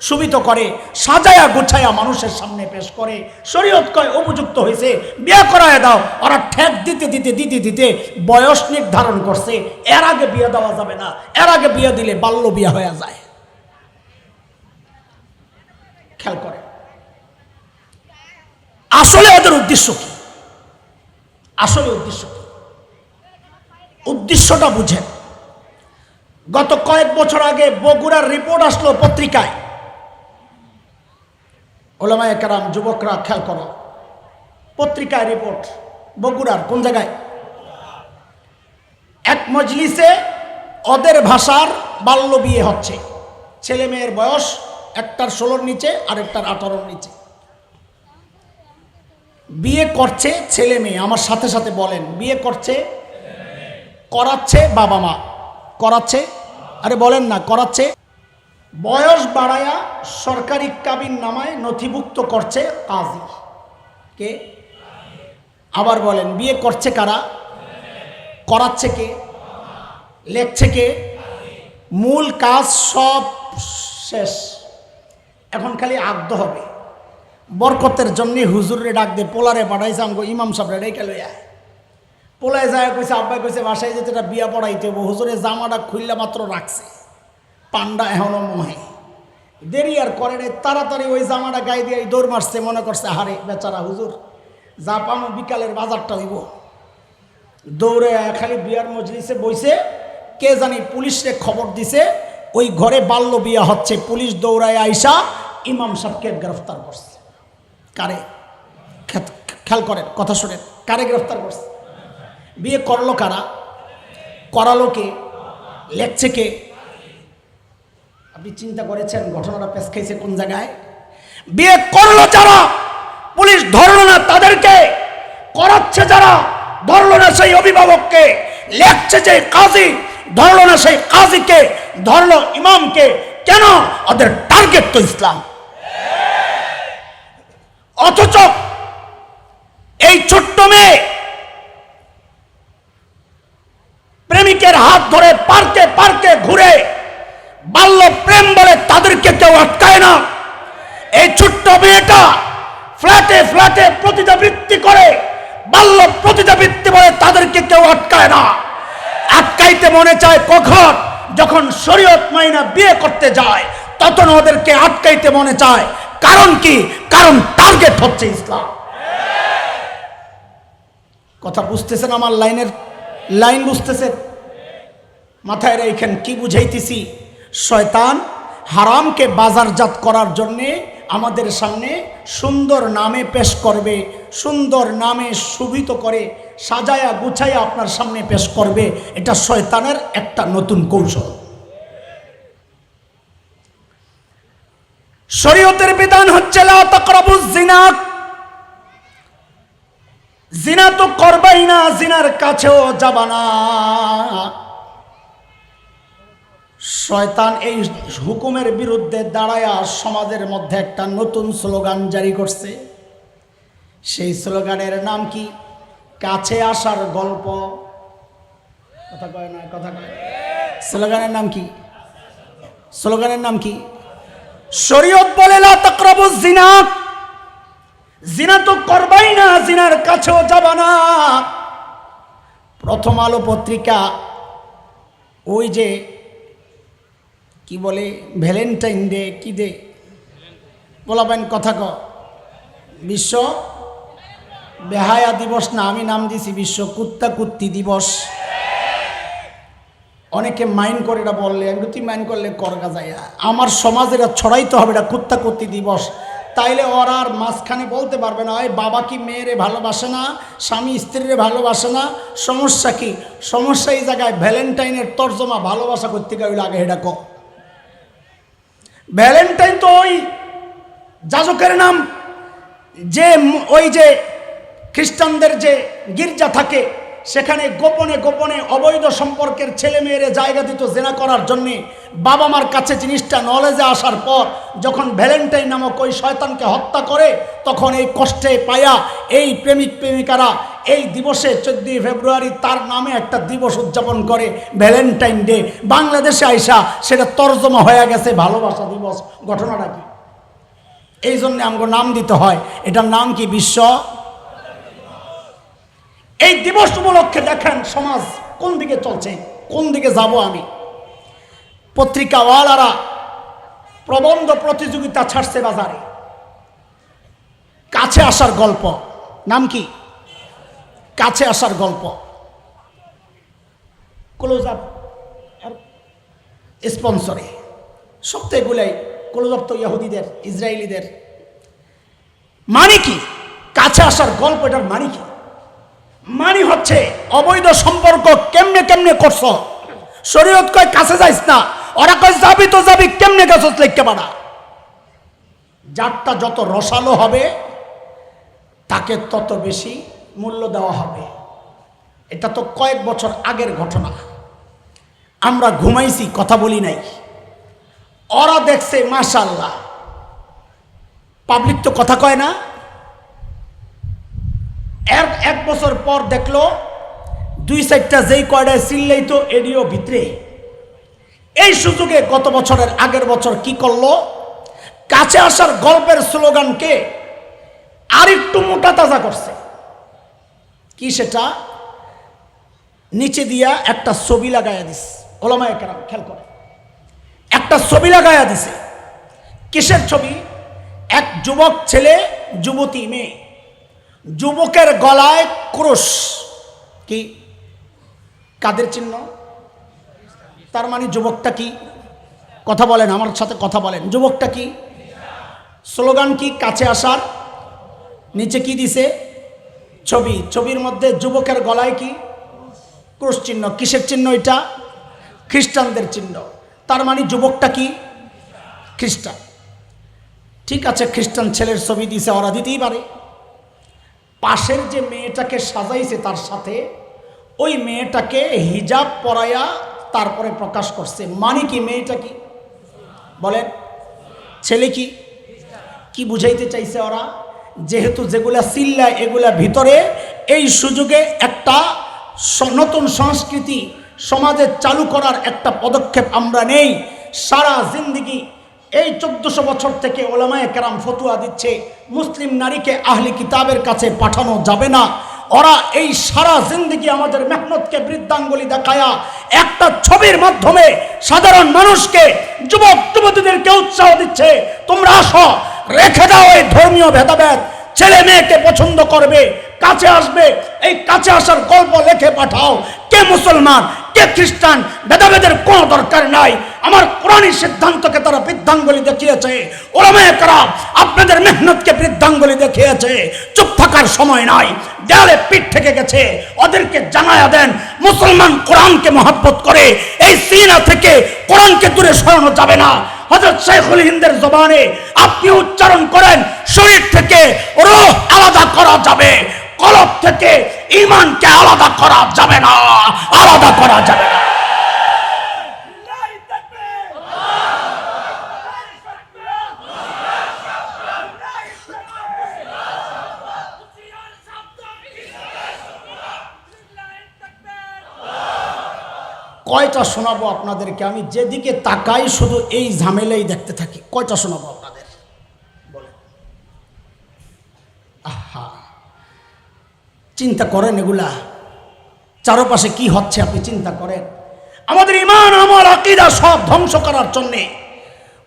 সুবিত করে সাজায়া গুছায়া মানুষের সামনে পেশ করে। শরীয়ত কয় উপযুক্ত হয়েছে, বিয়ে করায় দাও। ওরা ঠেক দিতে দিতে দিতে দিতে বয়স নির্ধারণ করছে, এর আগে বিয়ে দেওয়া যাবে না, এর আগে বিয়ে দিলে বাল্য বিয়ে হয়ে যায়। খেয়াল করে আসলে ওদের উদ্দেশ্য কি? আসলে উদ্দেশ্য কি? উদ্দেশ্যটা বুঝেন। গত কয়েক বছর আগে বগুড়ার রিপোর্ট আসলো পত্রিকায়। ওলামায়ে কেরাম, যুবকরা খেয়াল করো, পত্রিকায় রিপোর্ট বগুড়ার কোন জায়গায় এক মজলিসে ওদের ভাষার বাল্য বিয়ে হচ্ছে। ছেলে মেয়ের বয়স একটার 16-র নিচে আর একটার 18-র নিচে। বিয়ে করছে ছেলে মেয়ে, আমার সাথে সাথে বলেন, বিয়ে করছে, করাচ্ছে বাবা মা, করাচ্ছে, আরে বলেন না, করাচ্ছে। বয়স বাড়ায়া সরকারি কাবিন নামায় নথিভুক্ত করছে কাজী। কে? আবার বলেন, বিয়ে করছে কারা? করাচ্ছে কে? লেখছে কে? মূল কাজ সব শেষ, এখন খালি আগ্দ হবে। বরকতের জন্য হুজুরে ডাক দিয়ে পোলারে পাঠাইছে, আমাকে ইমাম সাহেব রেখে লইয়া। পোলায় যায় কইছে, আব্বাই কইছে বাসায় যেতে এটা বিয়া পড়াইতে হবো। হুজুরে জামাটা খুললা মাত্র রাখছে, পান্ডা এখনো মোহে দেরি আর করে নাই, তাড়াতাড়ি ওই জামাটা গায়ে দিয়ে দৌড় মারছে। মনে করছে হারে বেচারা হুজুর, যা পামো বিকালের বাজারটা হইব। দৌড়ে খালি বিয়ার মজলিসে বইছে। কে জানি পুলিশে খবর দিছে ওই ঘরে বাল্য বিয়া হচ্ছে। পুলিশ দৌড়ায় আইসা ইমাম সাহেবকে গ্রেফতার করছে। কারে? খেয়াল করেন, কথা শুনেন, কারে গ্রেফতার করছে? বিয়ে করলো কারা? করালো কে? লেখছে কে? আপনি চিন্তা করেছেন ঘটনাটা পেশ খাইছে কোন জায়গায়? বিয়ে করলো যারা, পুলিশ ধরলো না তাদেরকে, করাচ্ছে যারা, ধরলো না সেই অভিভাবককে, লেখছে যে কাজী, ধরলো না সেই কাজীকে, ধরলো ইমামকে। কেন? ওদের টার্গেট তো ইসলাম। অথচ এই ছোট্ট মেয়ে প্রেমিকের হাত ধরে পার্কে পার্কে ঘুরে বাল্য প্রেম বলে তাদেরকে কেউ আটকায় না। এই ছোট্ট মেয়েটা ফ্ল্যাটে ফ্ল্যাটে প্রতিযোগিতা করে বাল্য প্রতিযোগিতা বলে তাদেরকে কেউ আটকায় না। আটকাইতে মনে চায় কখন? যখন শরীয়ত মাইনা বিয়ে করতে যায় তখন ওদেরকে আটকাইতে মনে চায়। কারণ কি? কারণ টার্গেট হচ্ছে ইসলাম। কথা বুঝতেছেন? আমার লাইন বুঝতেছেন? মাথায় রেখেন কি বুঝাইতেছি। শয়তান হারামকে বাজারজাত করার জন্যে আমাদের সামনে সুন্দর নামে পেশ করবে, সুন্দর নামে শোভিত করে সাজায়া গুছায়া আপনার সামনে পেশ করবে। এটা শয়তানের একটা নতুন কৌশল। শরীয়তের বিধান হচ্ছে লা তাকরাবুজ জিনা, জিনা তো করবাই না, জিনার কাছেও যাবা না। শয়তান এই হুকুমের বিরুদ্ধে দাঁড়ায়া সমাজের মধ্যে একটা নতুন স্লোগান জারি করছে। সেই স্লোগানের নাম কি? কাছে আসার গল্প। কথা কয় না, কথা কয়। স্লোগানের নাম কি? স্লোগানের নাম কি? শরীয়ত বলে লা তাকরাবুজ জিনা, জিনা তো করবাই না, জিনার কাছেও যাবা না। প্রথম আলো পত্রিকা ওই যে কি বলে ভ্যালেন্টাইন ডে, কি ডে বলাবেন, কথা ক, বিশ্ব বেহায়া দিবস না, আমি নাম দিছি বিশ্ব কুত্তা কুত্তি দিবস। অনেকে মাইন্ড করে এটা বললে, আমি তুই মাইন্ড করলে করগা যায়। আমার সমাজে এটা ছড়াইতে হবে, এটা কুত্তা কুত্তি দিবস। তাইলে ওরা আর মাঝখানে বলতে পারবে না ওই বাবা কি মেয়েরে ভালোবাসে না, স্বামী স্ত্রীরে ভালোবাসে না। সমস্যা কি? সমস্যা এই জায়গায় ভ্যালেন্টাইনের তর্জমা ভালোবাসা করতে গেলে আগে এটা ক। ভ্যালেন্টাইন তো ওই যাজকের নাম, যে ওই যে খ্রিস্টানদের যে গির্জা থাকে সেখানে গোপনে গোপনে অবৈধ সম্পর্কের ছেলে মেয়েরে জায়গা দিত জেনা করার জন্যে। বাবা মার কাছে জিনিসটা নলেজে আসার পর যখন ভ্যালেন্টাইন নামক ওই শয়তানকে হত্যা করে, তখন এই কষ্টে পায়া এই প্রেমিক প্রেমিকারা এই দিবসে 14 ফেব্রুয়ারি তার নামে একটা দিবস উদযাপন করে, ভ্যালেন্টাইন ডে। বাংলাদেশে আইসা সেটা তর্জমা হয়ে গেছে ভালোবাসা দিবস। ঘটনাটা কি? এই জন্য আমাকে নাম দিতে হয়। এটার নাম কি? বিশ্ব। এই দিবস উপলক্ষে দেখেন সমাজ কোন দিকে চলছে, কোন দিকে যাব আমি। পত্রিকাওয়ালারা প্রবন্ধ প্রতিযোগিতা ছাড়ছে বাজারে, কাছে আসার গল্প। নাম কি? কাছে আসার গল্প। ক্লোজ আপ স্পন্সরে সপ্তাহে এগুলাই। ক্লোজ আপ তো ইহুদিদের, ইসরায়েলিদের। মানে কি কাছে আসার গল্প? এটার মানে কি? মানে হচ্ছে অবৈধ সম্পর্ক কেমনে কেমনে করছ। শরীয়ত কয় কাছে যাইস না, ওরা কয় যাবি তো যাবি, কেমনে গেছস লিখতে পারা। যারটা যত রসালো হবে তাকে তত বেশি মূল্য দেওয়া হবে। এটা তো কয়েক বছর আগের ঘটনা। আমরা ঘুমাইছি, কথা বলি নাই। ওরা দেখছে মাশাআল্লাহ। পাবলিক তো কথা কয় না। এক বছর পর দেখলো 2-4টা যেই কয়টায় চিল্লাই তো এডিও ভিতরে। এই সুযোগে গত বছরের আগের বছর কি করলো? কাছে আসার গল্পের স্লোগানকে আরেকটু মোটা তাজা করছে। কি সেটা? নিচে দিয়া একটা ছবি লাগাইয়া দিছে। ওলামায়ে কেরাম খেয়াল করে, একটা ছবি লাগাইয়া দিছে। কিসের ছবি? এক যুবক ছেলে, যুবতী মেয়ে। যুবকের গলায় ক্রুশ। কি? কাদের চিহ্ন? তার মানে যুবকটা কি? কথা বলেন, আমার সাথে কথা বলেন। যুবকটা কি? স্লোগান কি? কাছে আসার। নিচে কি দিছে? ছবি। ছবির মধ্যে যুবকের গলায় কি? ক্রুশ চিহ্ন। কিসের চিহ্ন এটা? খ্রিস্টানদের চিহ্ন। তার মানে যুবকটা কি? খ্রিস্টান। ঠিক আছে, খ্রিস্টান ছেলের ছবি দিছে, ওরা দিতেই পারে। পাশের যে মেয়েটাকে সাজাইছে তার সাথে, ওই মেয়েটাকে হিজাব পরাইয়া তারপরে প্রকাশ করছে। মানে কি? মেয়েটা কি? বলেন। ছেলে কি? কি বুঝাইতে চাইছে ওরা? যেহেতু যেগুলা চিল্লায় এগুলা ভিতরে, এই সুযোগে একটা নতুন সংস্কৃতি সমাজে চালু করার একটা পদক্ষেপ আমরা নেই। সারা জিন্দেগি এই 1400 বছর থেকে ওলামায়ে কেরাম ফতুয়া দিচ্ছে মুসলিম নারীকে আহলি কিতাবের কাছে পাঠানো যাবে না। ওরা এই সারা জিন্দেগি আমাদের মেহনতকে বৃদ্ধাঙ্গুলি দেখায়া একটা ছবির মাধ্যমে সাধারণ মানুষকে, যুবক যুবতীদেরকে উৎসাহ দিচ্ছে, তোমরা আসো, রেখে দাও এই ধর্মীয় ভেদাভেদ, ছেলে মেয়েকে পছন্দ করবে, কাছে আসবে। এই কাছে আসার গল্প লেখে পাঠাও। কে মুসলমান, কে খ্রিস্টান, ভেদাভেদের কোনো দরকার নাই। আমার কোরআনী সিদ্ধান্তকে তারা বৃদ্ধাঙ্গুলি দেখিয়েছে। ওলামায়ে কেরাম আপনাদের মেহনতকে বৃদ্ধাঙ্গুলি দেখিয়েছে। চুপ থাকার সময় নাই, দেয়ালে পিঠ থেকে গেছে। ওদেরকে জানায়া দেন মুসলমান কোরআনকে মহব্বত করে। এই সিনা থেকে কোরআনকে দূরে সরানো যাবে না। হযরত শাইখুল হিন্দের জবানে আপনি উচ্চারণ করেন, শরীর থেকে রূহ আলাদা করা যাবে, কলব থেকে ঈমানকে আলাদা করা যাবে না, আলাদা করা যাবে না। কয়টা শোনাবো আপনাদেরকে? আমি যেদিকে তাকাই শুধু এই ঝামেলাই দেখতে থাকি। কয়টা শোনাবো আপনাদের বলেন? আহা, চিন্তা করেন এগুলা চারপাশে কি হচ্ছে, আপনি চিন্তা করেন। আমাদের ঈমান, আমল, আকীদা সব ধ্বংস করার জন্যে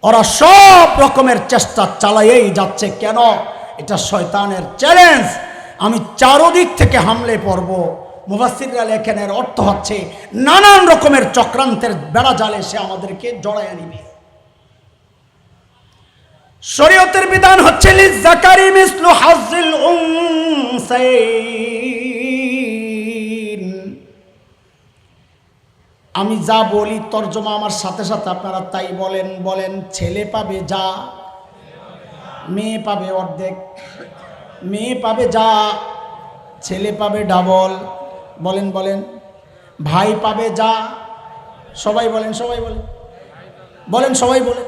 ওরা সব রকমের চেষ্টা চালাইয়েই যাচ্ছে। কেন? এটা শয়তানের চ্যালেঞ্জ। আমি চারদিক থেকে হামলে পড়ব। মুফাসসিররা লেখেন এর অর্থ হচ্ছে নানান রকমের চক্রান্তের বেড়া জালে সে আমাদেরকে জড়াইয়া নিবে। শরীয়তের বিধান হচ্ছে লিযাকারি মিসলু হাজ্জিল উনসাইন। আমি যা বলি তর্জমা আমার সাথে সাথে আপনারা তাই বলেন। বলেন, ছেলে পাবে যা, মেয়ে পাবে অর্ধেক। মেয়ে পাবে যা, ছেলে পাবে ডাবল। বলেন বলেন, ভাই পাবে যা, সবাই বলেন, সবাই বলেন, বলেন সবাই বলেন,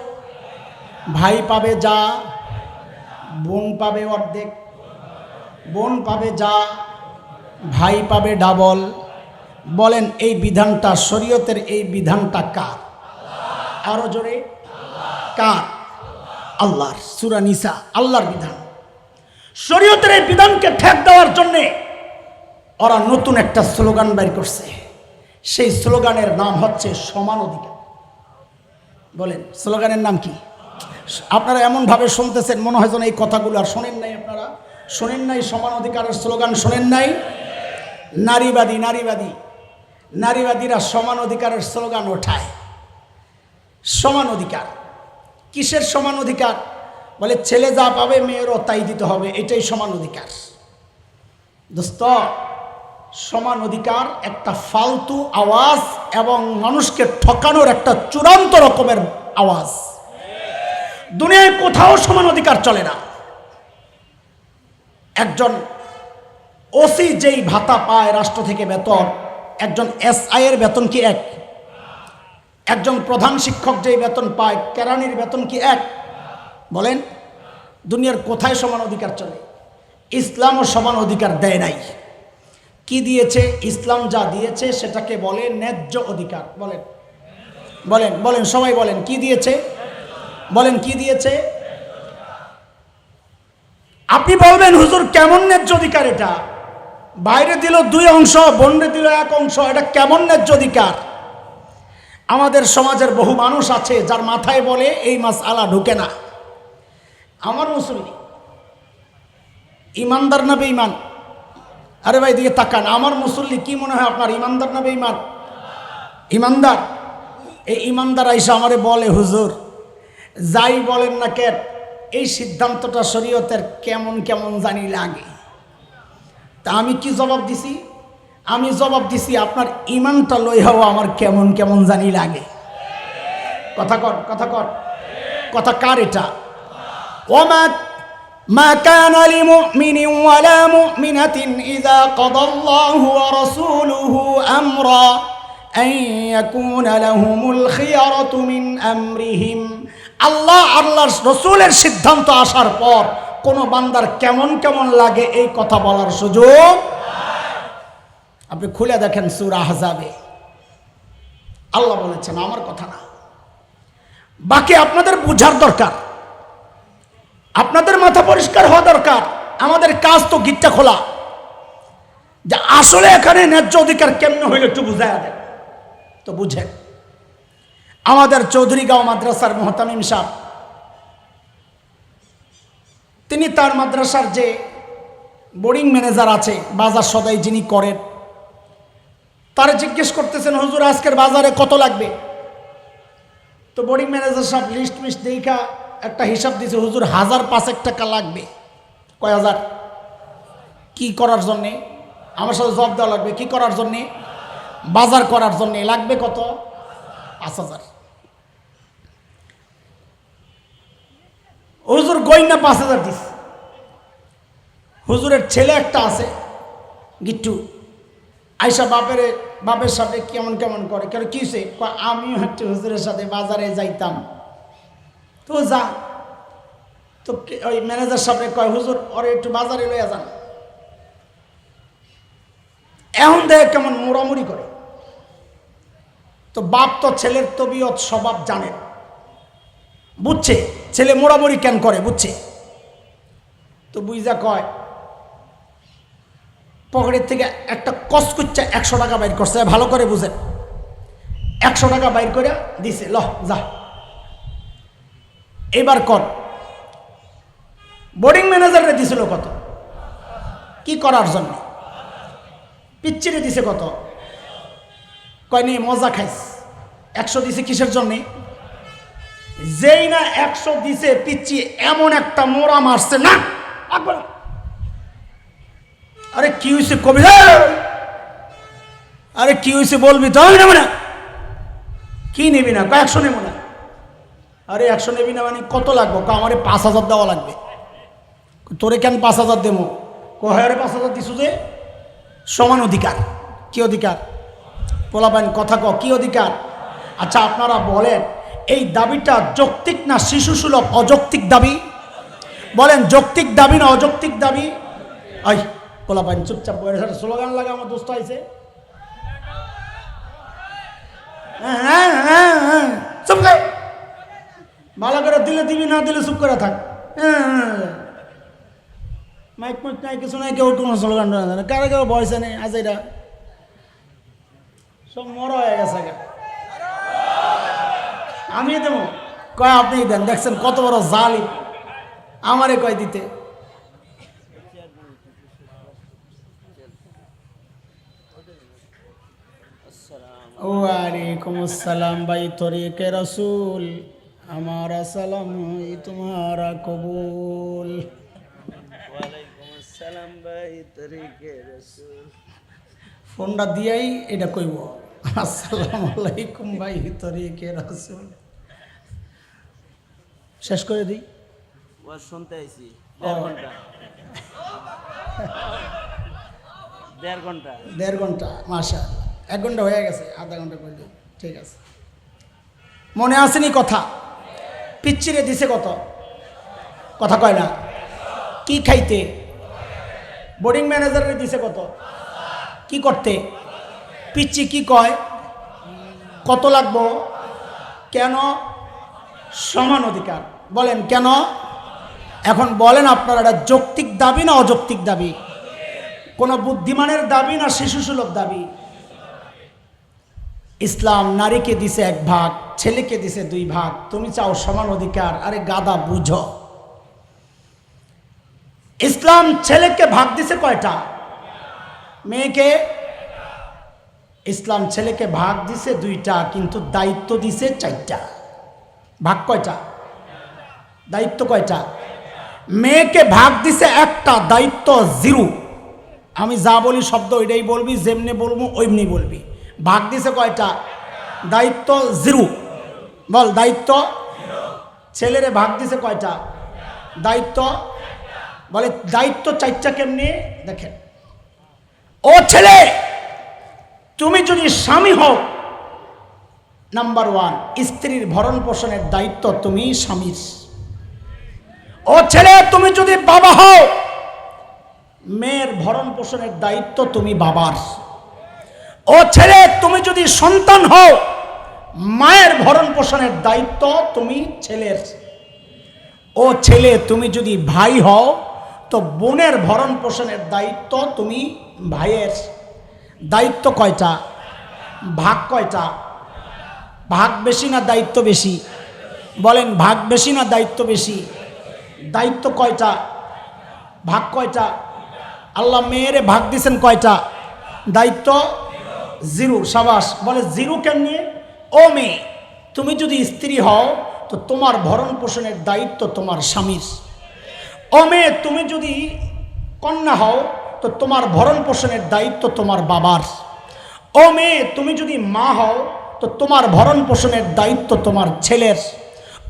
ভাই পাবে যা, বোন পাবে অর্ধেক, বোন পাবে যা, ভাই পাবে ডাবল। বলেন এই বিধানটা, শরীয়তের এই বিধানটা কার? আরো জোরে, কার? আল্লাহর। সূরা নিসা, আল্লাহর বিধান। শরীয়তের এই বিধানকে ঠেক দেওয়ার জন্যে ওরা নতুন একটা স্লোগান বের করছে। সেই স্লোগানের নাম হচ্ছে সমান অধিকার। বলেন স্লোগানের নাম কি? আপনারা এমনভাবে শুনতেছেন মনে হয় যেন এই কথাগুলো আর শোনেন নাই। আপনারা শোনেন নাই? সমান অধিকারের স্লোগান শোনেন নাই? নারীবাদী, নারীবাদী, নারীবাদীরা সমান অধিকারের স্লোগান ওঠায়। সমান অধিকার, কিসের সমান অধিকার? বলে ছেলে যা পাবে মেয়েরও তাই দিতে হবে, এটাই সমান অধিকার। দোস্ত, সমান অধিকার একটা ফালতু আওয়াজ এবং মানুষকে ঠকানোর একটা চূড়ান্ত রকমের আওয়াজ। দুনিয়ায় কোথাও সমান অধিকার চলে না। একজন ওসি যেই ভাতা পায় রাষ্ট্র থেকে বেতন, একজন এসআই এর বেতন কি এক? একজন প্রধান শিক্ষক যেই বেতন পায়, কেরানির বেতন কি এক? বলেন দুনিয়ার কোথায় সমান অধিকার চলে? ইসলামও সমান অধিকার দেয় নাই। কি দিয়েছে? ইসলাম যা দিয়েছে সেটাকে বলে ন্যায্য অধিকার। বলেন বলেন বলেন, সবাই বলেন, কি দিয়েছে? বলেন কি দিয়েছে? আপনি বলবেন হুজুর কেমন ন্যায্য অধিকার এটা? বাইরে দিল 2 অংশ, বন্ডে দিল 1 অংশ, এটা কেমন ন্যায্য অধিকার? আমাদের সমাজের বহু মানুষ আছে যার মাথায় বলে এই মাসআলা ঢুকে না। আমার মুসল্লি ইমানদার না বেঈমান? আরে ভাই দিকে তাকান, আমার মুসল্লি কি মনে হয় আপনার, ইমানদার না বেঈমান? ইমানদার। এই ইমানদার আইসা আমারে বলে হুজুর যাই বলেন না কেন এই সিদ্ধান্তটা শরীয়তের কেমন কেমন জানি লাগে। তা আমি কি জবাব দিছি? আমি জবাব দিছি আপনার ইমানটা লইহাও আমার কেমন কেমন জানি লাগে। কথা কর, কথা কর, কথা কার এটা? ওমা মা কানা লিমুমিনিন ওয়ালা মুমিনাতিন ইযা কাদাল্লাহু ওয়া রাসূলুহু আমরা আন ইয়াকুনা লাহুমুল খিয়ারাতু মিন আমরিহিম। আল্লাহ আল্লাহর রাসূলের সিদ্ধান্ত আসার পর কোন বান্দার কেমন কেমন লাগে এই কথা বলার সুযোগ। আপনি খুলে দেখেন সূরা আহজাবে আল্লাহ বলেছেন, আমার কথা না। বাকি আপনাদের বুঝার দরকার, আপনাদের মাথা পরিষ্কার হওয়া দরকার। আমাদের কাজ তো গিটটা খোলা, যে আসলে এখানে ন্যায্য অধিকার কেমনে হইলে একটু বুঝাইয়া দেন। তো বুঝেন, আমাদের চৌধুরীগাঁও মাদ্রাসার মুহতামিম সাহেব, তিনি তার মাদ্রাসার যে বোর্ডিং ম্যানেজার আছে, বাজার সদাই যিনি করেন, তারা জিজ্ঞেস করতেছেন হুজুর আজকের বাজারে কত লাগবে? তো বোর্ডিং ম্যানেজার সাহেব লিস্ট মিস্ট দেখা একটা হিসাব দিয়েছে, হুজুর 1005 টাকা লাগবে। কয় হাজার? কি করার জন্যে? আমার সাথে জবাব দেওয়া লাগবে। কি করার জন্যে? বাজার করার জন্যে। লাগবে কত? 5000। হুজুর গয়না 5000 দিস। হুজুরের ছেলে একটা আছে গিট্টু, আইসা বাপের সাথে কেমন কেমন করে, কেন কিসে? আমিও একটু হুজুরের সাথে বাজারে যাইতাম। তো যা, তো ওই ম্যানেজার সাহেব কয় হুজুর ওরে একটু বাজারে লইয়া যান। এখন দেখে কেমন মোড়ামুড়ি করে। তো বাপ তো ছেলের তবিয়ত স্বভাব জানেন, বুঝছে ছেলে মোড়ামুড়ি কেন করে, বুঝছে। তো বুঝা কয় পকেটের থেকে একটা কসকুচ্চা 100 টাকা বাইর করছে। ভালো করে বুঝেন, 100 টাকা বাইর করে দিছে, ল যা এবার কর। বোর্ডিং ম্যানেজারে দিছিল কত? কি করার জন্য? পিচ্চিরে দিছে কত? কয় নিয়ে মজা খাইস। 100 দিছে কিসের জন্যে? যেই না 100 দিছে, পিচ্চি এমন একটা মোড়া মারছে না। আরে কি হয়েছে কবি? আরে কি হয়েছে বলবি তো? আমি নেব না। কি নিবি না? 100 নেব না। আরে 100 নেবি না মানে কত লাগবে? আমারে 5000 দেওয়া লাগবে। তোরে কেন 5000 দেবো? কহারে 5000 দিছু যে? সমান অধিকার। কি অধিকার? পোলাপান কথা ক, কি অধিকার? আচ্ছা আপনারা বলেন এই দাবিটা যৌক্তিক না শিশুসুলভ অযৌক্তিক দাবি? বলেন যৌক্তিক দাবি না অযৌক্তিক দাবি? ওই পোলাপান চুপচাপ বলে স্লোগান লাগা আমার দোস্ত আইছে। চুপ করে ভালো করে দিলে দিবি, না দিলে চুপ করে থাক। মাইক মাইক নাই, কিছু নাই, কেউ কোনো স্লোগান কারো কেউ বয়সে নেই। আজ এটা সব মরা হয়ে গেছে। আমি দেবো কয় আপনি দেন। দেখছেন কত বড় জালিম, আমারে কয় দিতে। ওয়ালাইকুম আসসালাম ভাই তরিকে রসুল, हमारा सलाम है तुम्हारा कबूल।
ওয়ালাইকুম আসসালাম ভাই তরিকে রাসূল।
ফোনটা দিয়াই এটা কইব আসসালামু আলাইকুম ভাই তরিকে রসুল। শেষ করে দিই।
ওয়াজ শুনতে আইছি 1.5 ঘন্টা। 1.5 ঘন্টা।
1.5 ঘন্টা মাশাআল্লাহ। 1 ঘন্টা হয়ে গেছে, আধা ঘন্টা করলে ঠিক আছে। মনে আসেনি কথা? পিচ্চিরে দিছে কত? কথা কয় না। কি খাইতে? বোর্ডিং ম্যানেজারে দিছে কত? কি করতে? পিচ্চি কি কয়? কত লাগবো? কেন? সমান অধিকার। বলেন কেন? এখন বলেন আপনারা এটা যৌক্তিক দাবি না অযৌক্তিক দাবি? কোন বুদ্ধিমানের দাবি না শিশুসুলভ দাবি? ইসলাম নারীকে দিছে 1 ভাগ, ছেলেকে দিছে 2 ভাগ, তুমি চাও সমান অধিকার। আরে গাদা বুঝো, ইসলাম ছেলেকে ভাগ দিছে কয়টা? মেয়েকে? ইসলাম ছেলেকে ভাগ দিছে 2টা, কিন্তু দায়িত্ব দিছে 4টা। ভাগ কয়টা? দায়িত্ব কয়টা? মেয়েকে ভাগ দিছে 1টা, দায়িত্ব 0। আমি যা বলি শব্দ ওইটাই বলবি, যেমনি বলবো ওইমনি বলবি। ভাগ দিছে কয়টা? দায়িত্ব 0। বল দায়িত্ব। ছেলেরে ভাগ দিছে কয়টা? দায়িত্ব। বলে দায়িত্ব 4টা কেমনে? দেখেন, ও ছেলে তুমি যদি স্বামী হও, নাম্বার 1 স্ত্রীর ভরণ পোষণের দায়িত্ব তুমি স্বামীর। ও ছেলে তুমি যদি বাবা হও, মেয়ের ভরণ পোষণের দায়িত্ব তুমি বাবার। ও ছেলে তুমি যদি সন্তান হও, মায়ের ভরণ পোষণের দায়িত্ব তুমি ছেলের। ও ছেলে তুমি যদি ভাই হও, তো বোনের ভরণ পোষণের দায়িত্ব তুমি ভাইয়ের। দায়িত্ব কয়টা? ভাগ কয়টা? ভাগ বেশি না দায়িত্ব বেশি? বলেন ভাগ বেশি না দায়িত্ব বেশি? দায়িত্ব কয়টা? ভাগ কয়টা? আল্লাহ মেয়েরে ভাগ দিছেন কয়টা? দায়িত্ব 0। সাবাস। বলে 0 কেমনে? ও মেয়ে তুমি যদি স্ত্রী হও, তো তোমার ভরণ পোষণের দায়িত্ব তোমার স্বামীর। ও মেয়ে তুমি যদি কন্যা হও, তো তোমার ভরণ পোষণের দায়িত্ব তোমার বাবার। ও মেয়ে তুমি যদি মা হও, তো তোমার ভরণ পোষণের দায়িত্ব তোমার ছেলের।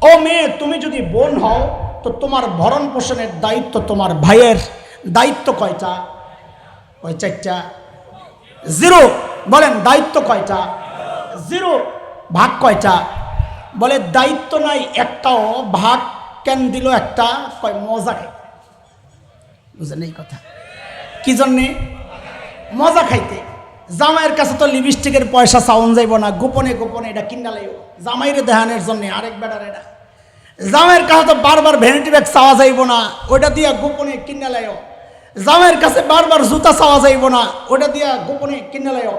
ও মেয়ে তুমি যদি বোন হও, তো তোমার ভরণ পোষণের দায়িত্ব তোমার ভাইয়ের। দায়িত্ব কয়টা? ওই 4টা। 0। বলেন দায়িত্ব কয়টা? 0। ভাগ কয়টা? বলে দায়িত্ব নাই একটাও, ভাগ কেন দিল একটা? কয় মজা খাই। বুঝলেন এই কথা? কি জন্যে? মজা খাইতে। জামাইয়ের কাছে তো লিপস্টিকের পয়সা চাউন যাইব না, গোপনে গোপনে এটা কিনা লাইব জামাইরে দেহানের জন্য। আরেক বেটার এটা জামাইয়ের কাছে তো বারবার ভ্যানিটি ব্যাগ চাওয়া যাইব না, ওটা দিয়া গোপনে কিনা লাইও। জামাইয়ের কাছে বারবার জুতা চাওয়া যাইব না, ওটা দিয়া গোপনে কিনা লাইও।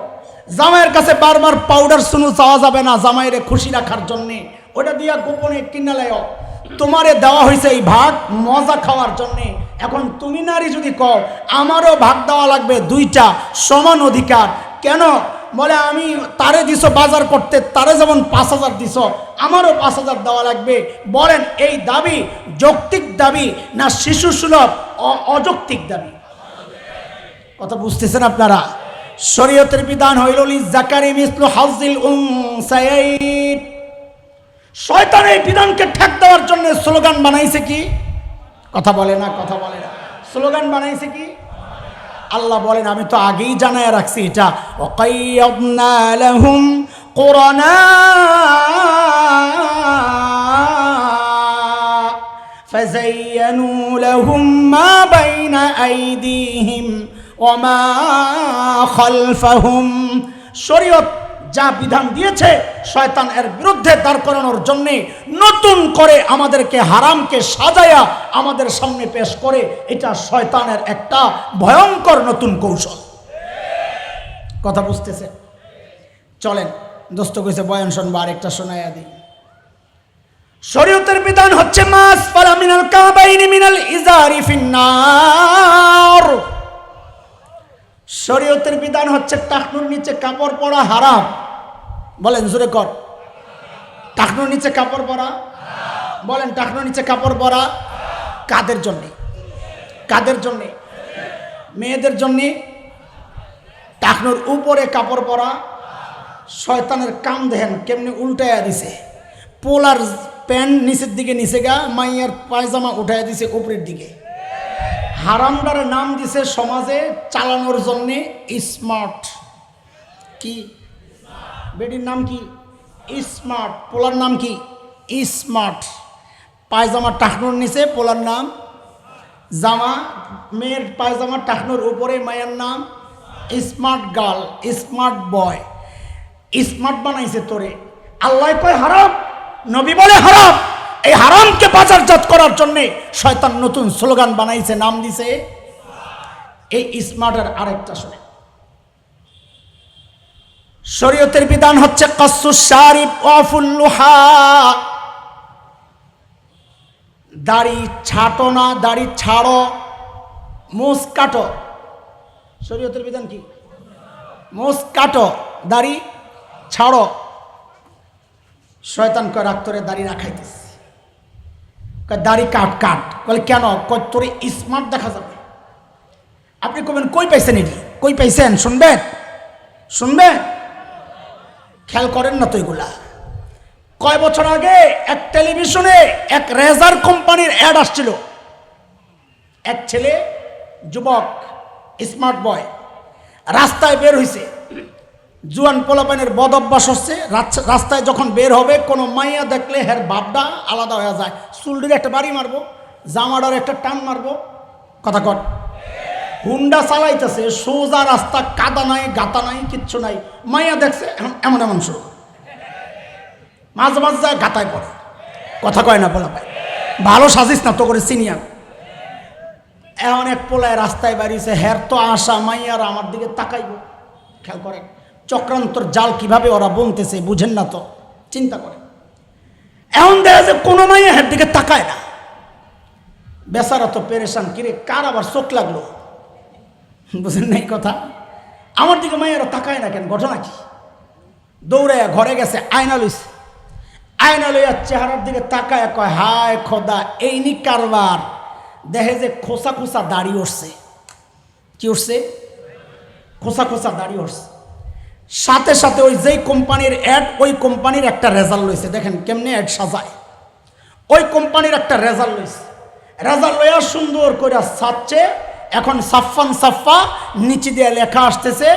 জামাইয়ের কাছে বারবার পাউডার সুনু চাওয়া যাবে না, জামাইরে খুশি রাখার জন্যে, ওটা দিয়া গোপনে কিনা লাইও। তোমারে দেওয়া হয়েছে এই ভাগ মজা খাওয়ার জন্যে। এখন তুমি নারী যদি কও আমারও ভাগ দেওয়া লাগবে 2টা, সমান অধিকার। কেন? বলে আমি তারে দিছ বাজার করতে, তারে যেমন 5,000 দিছ, আমারও 5,000 দেওয়া লাগবে। বলেন এই দাবি যৌক্তিক দাবি না শিশু সুলভ অযৌক্তিক দাবি? কথা বুঝতেছেন আপনারা? শরীয়তের বিধান হইল লিজাকারি মিসলু হাজ্জিল উনসায়াইন। শয়তান এই বিধানকে ঠেক দেওয়ার জন্য স্লোগান বানাইছে কি? কথা বলে না, কথা বলে না। স্লোগান বানাইছে কি? আল্লাহ বলেন আমি তো আগেই জানায় রাখছি এটা ওয়াকাইয়াদনা লাহুম কুরানা ফাযায়্যানু লাহুম মা বাইনা আইদিহিম ওয়া মা খালফাহুম। শরীয়ত যা বিধান দিয়েছে শয়তান এর বিরুদ্ধে দাঁড় করানোর জন্য নতুন করে আমাদেরকে হারামকে সাজায়া আমাদের সামনে পেশ করে, এটা শয়তানের একটা ভয়ঙ্কর নতুন কৌশল। কথা বুঝতেছে? চলেন, দোস্ত কইছে বয়ান শুনবো, আরেকটা শোনাইয়া দিই। শরীয়তের বিধান হচ্ছে মাস ফালা মিনাল কাবাইনি মিনাল ইজারি ফিন্নার। শরীয়তের বিধান হচ্ছে টাকনুর নিচে কাপড় পরা হারাম। বলেন জোরে কর, টাকনুর নিচে কাপড় পরা। বলেন টাকনুর নিচে কাপড় পরা কাদের জন্যে? কাদের জন্যে? মেয়েদের জন্যে। টাকনুর উপরে কাপড় পরা শয়তানের কাম দেখেন কেমনি উল্টাইয়া দিছে। পোলার প্যান্ট নিচের দিকে নিচে গা, মাইয়ার পায়জামা উঠাইয়া দিছে উপরের দিকে। হারামদারের নাম দিছে সমাজে চালানোর জন্যে স্মার্ট। কি বেডির নাম কি? স্মার্ট। পোলার নাম কি? স্মার্ট। পায়জামা টাকনুর নিচে, পোলার নাম জামা। মেয়ের পায়জামা টাকনুর উপরে, মায়ের নাম smart girl, smart boy. Smart বানাইছে তোরে। আল্লাহ কয় হারাম, নবী বলে হারাম। এই হারামকে বাজারজাত করার জন্য শয়তান নতুন স্লোগান বানাইছে, নাম দিছে এই স্মার্টের। আরেকটা শুনে, শরীয়তের বিধান হচ্ছে কাসসুস শারিব ওয়াফুল লুহা। দাড়ি ছাটো না, দাড়ি ছাড়ো, মুছ কাটো। শরীয়তের বিধান কি? মুছ কাটো, দাড়ি ছাড়ো। শয়তান কয় রাক্তরে দাড়ি রাখাইতেছে, দাড়ি কাট কাট। বলে কেন? কয় তোরে স্মার্ট দেখা যাবে। আপনি কবেন কই পাইছেন এটি? কই পাইছেন? শুনবেন? শুনবেন? খেয়াল করেন না তো এগুলা। কয় বছর আগে এক টেলিভিশনে এক রেজার কোম্পানির অ্যাড আসছিল। এক ছেলে, যুবক, স্মার্ট বয়, রাস্তায় বের হয়েছে। জুয়ান পোলাপানের বদ অভ্যাস হচ্ছে। রাস্তায় যখন বের হবে কোনো মাইয়া দেখলে হের ভাবটা আলাদা হয়ে যায়। চুলটির একটা বাড়ি মারবো, জামাটার একটা টান মারবো। কথা কর। হুন্ডা চালাইতেছে, সোজা রাস্তা, কাদা নাই, গাতা নাই, কিচ্ছু নাই। মাইয়া দেখছে এমন এমন শুরু, মাঝে মাঝে যায় গাতায় পড়ে। কথা কয় না পোলাপাই, ভালো সাজিস না তো করে সিনিয়র। এমন এক পোলায় রাস্তায় বাড়িয়েছে, হের তো আশা মাইয়ার আমার দিকে তাকাইব। খেয়াল করেন চক্রান্তর জাল কিভাবে ওরা বুনতেছে, বুঝেন না তো? চিন্তা করেন। এমন দেখা যায় কোনো মাইয়া হের দিকে তাকায় না। বেচারা তো পেরেশান, কিরে কার আবার চোখ লাগলো? বুঝেন নাই কথা? আমার দিকে মাইয়ারা তাকায় না কেন? ঘটনা কি? দৌড়ে ঘরে গেছে, আয়না লইছে। আয়না লইয়া চেহারার দিকে তাকায়, কয় হায় খোদা, এই নি কারবার। দেখে যে খোসা খোসা দাড়ি উঠছে। কি উঠছে? খোসা খোসা দাড়ি উঠছে। সাথে সাথে ওই যেই কোম্পানির অ্যাড, ওই কোম্পানির একটা রেজাল্ট লইছে। দেখেন কেমনে অ্যাড সাজায়। ওই কোম্পানির একটা রেজাল্ট লইছে। রেজাল্ট লইয়া সুন্দর করে ছাড়ছে। এখন সাফান সাফা নিচে দিয়ে লেখা আসতেছে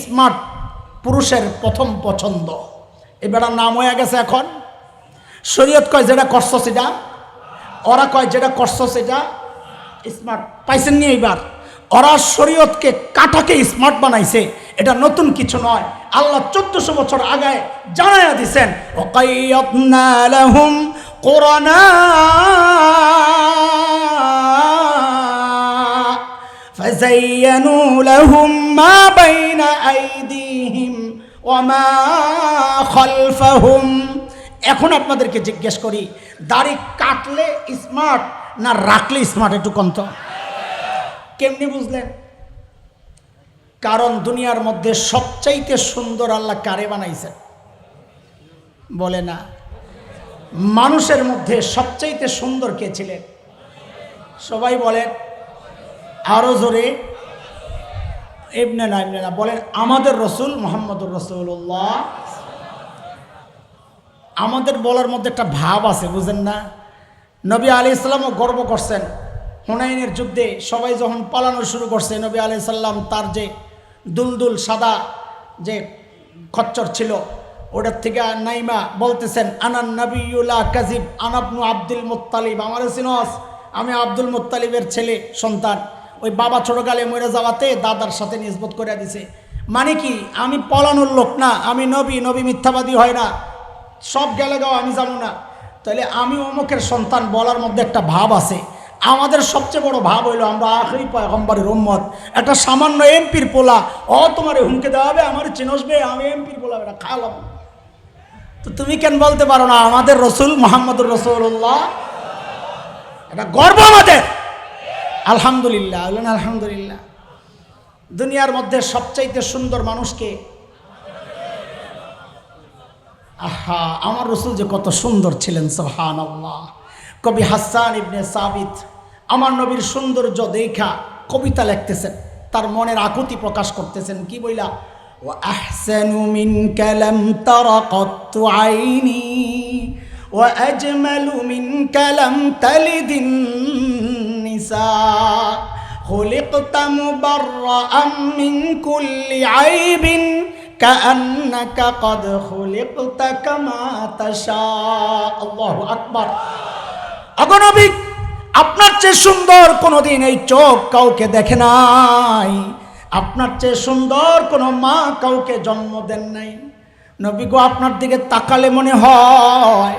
স্মার্ট পুরুষের প্রথম পছন্দ। এবার নাম হয়ে গেছে এখন। শরীয়ত কয় যেটা করছো সেটা, ওরা কয় যেটা করছো সেটা স্মার্ট। পাইছেন নি? এইবার ওরা শরীয়তকে কাটাকে স্মার্ট বানাইছে। এটা নতুন কিছু নয়, আল্লাহ 1400 বছর আগে জানাইয়া দিছেন। ওয়াকাইয়াদনা লাহুম কুরানা ফাযায়্যানু লাহুম মা বাইনা আইদিহিম ওয়া মা খালফাহুম। এখন আপনাদেরকে জিজ্ঞেস করি, দাড়ি কাটলে স্মার্ট না রাখলে স্মার্ট? একটু কম তো। কেমনি বুঝলেন? কারণ দুনিয়ার মধ্যে সবচাইতে সুন্দর আল্লাহ কারে বানাইছেন? বলে না। মানুষের মধ্যে সবচাইতে সুন্দর কে ছিলেন? সবাই বলেন আরো জোরে। ইবনে না বলেন আমাদের রসুল মুহাম্মদুর রাসূলুল্লাহ। আমাদের বলার মধ্যে একটা ভাব আছে, বুঝেন না? নবী আলাইহিস সালামও গর্ব করছেন হুনাইনের যুদ্ধে সবাই যখন পালানো শুরু করছে, নবী আলাইহিস সালাম তার যে দুলদুল সাদা যে খচ্চর ছিল ওটার থেকে নাইমা বলতেছেন, আনান নবিয়্যুল কাযিব আনাবনু আব্দুল মুত্তালিব, আমার সিনস, আমি আব্দুল মুত্তালিবের ছেলে সন্তান। ওই বাবা ছোটকালে মরে যাওয়াতে দাদার সাথে নিসবত করে দিছে। মানে কি, আমি পলানোর লোক না, আমি নবী, নবী মিথ্যাবাদী হয় না, সব গেলে গাও আমি জানো না। তাহলে আমি অমুকের সন্তান বলার মধ্যে একটা ভাব আছে। আমাদের সবচেয়ে বড় ভাব হইলো আমরা আখেরি পয়গম্বরের উম্মত। একটা সামান্য এমপির পোলা, তোমারে হুমকে দেওয়া হবে, আমার চিনসবে, আমি এমপির পোলা, এটা খাওয়ালাম। তো তুমি কেন বলতে পারো না আমাদের রসুল মুহাম্মদুর রাসূলুল্লাহ? এটা গর্ব আমাদের। আলহামদুলিল্লাহ, বলেন আলহামদুলিল্লাহ। দুনিয়ার মধ্যে সবচাইতে সুন্দর মানুষকে, আহা, আমার রসুল যে কত সুন্দর ছিলেন, সুবহানাল্লাহ। কবি হাসান ইবনে সাবিত আমার নবীর সৌন্দর্য দেখা কবিতা লিখতেছেন, তার মনের আকুতি প্রকাশ করতেছেন। কি বইলা, ওয়া আহসানু মিনকা লাম তারা কাত্তু আইনি ওয়া আজমালু মিনকা লাম তালিদিন নিসা খুলিকতা মুবাররাআম মিন কুল্লি আইবিন কাআন্নাকা ক্বাদ খুলিকতা কামা তাশা। আল্লাহু আকবার। নবী, আপনার চেয়ে সুন্দর কোনোদিন এই চোখ কাউকে দেখে নাই, আপনার চেয়ে সুন্দর কোনো মা কাউকে জন্ম দেন নাই। নবী গো, আপনার দিকে তাকালে মনে হয়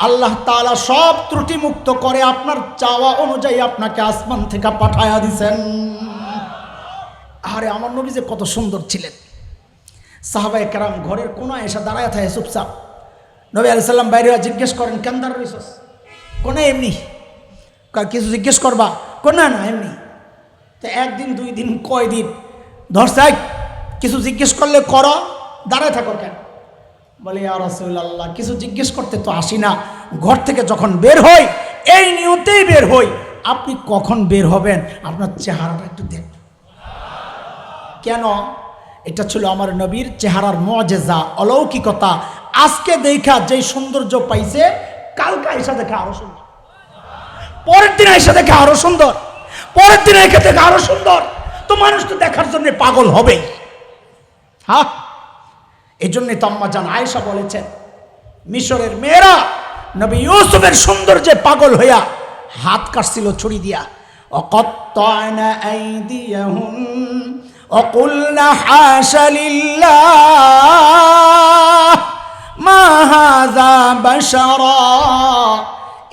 আল্লাহ তাআলা সব ত্রুটি মুক্ত করে আপনার চাওয়া অনুযায়ী আপনাকে আসমান থেকে পাঠায়া দিছেন। আরে আমার নবী যে কত সুন্দর ছিলেন। সাহাবায়ে কেরাম ঘরের কোনায় এসে দাঁড়ায় থাকে চুপচাপ। নবী আলাইহিস সালাম বাইরে জিজ্ঞেস করেন, কেন দাঁড়া রইছস? কোন এমনি, কিছু জিজ্ঞেস করবা? কোন না, এমনি। তো একদিন, দুই দিন, কয়দিন ধরছে, কিছু জিজ্ঞেস করলে করো, দাঁড়ায় থাকো কেন? বলে, ইয়া রাসূলুল্লাহ, কিছু জিজ্ঞেস করতে তো আসি না, ঘর থেকে যখন বের হই এই নিয়তেই বের হই। আপনি কখন বের হবেন আপনার চেহারাটা একটু দেখ। কেন? এটা ছিল আমার নবীর চেহারার মুআজিজা, অলৌকিকতা। আজকে দেখা যেই সৌন্দর্য পাইছে, কালকে এসে দেখে আরো সুন্দর, পরের দিন এসে দেখে আরো সুন্দর, পরের দিন এসে দেখে আরো সুন্দর। তো মানুষ তো দেখার জন্য পাগল হবেই। হ্যাঁ, এই জন্যই তো আম্মা জান আয়েশা বলেছেন, মিশরের মেয়েরা নবী ইউসুফের সৌন্দর্যে পাগল হইয়া হাত কাটছিল ছুরি দিয়া। অকত্তানা আইদিয়াহুম ওয়াকুলনা হাশা লিল্লাহ মা হাযা বাশারা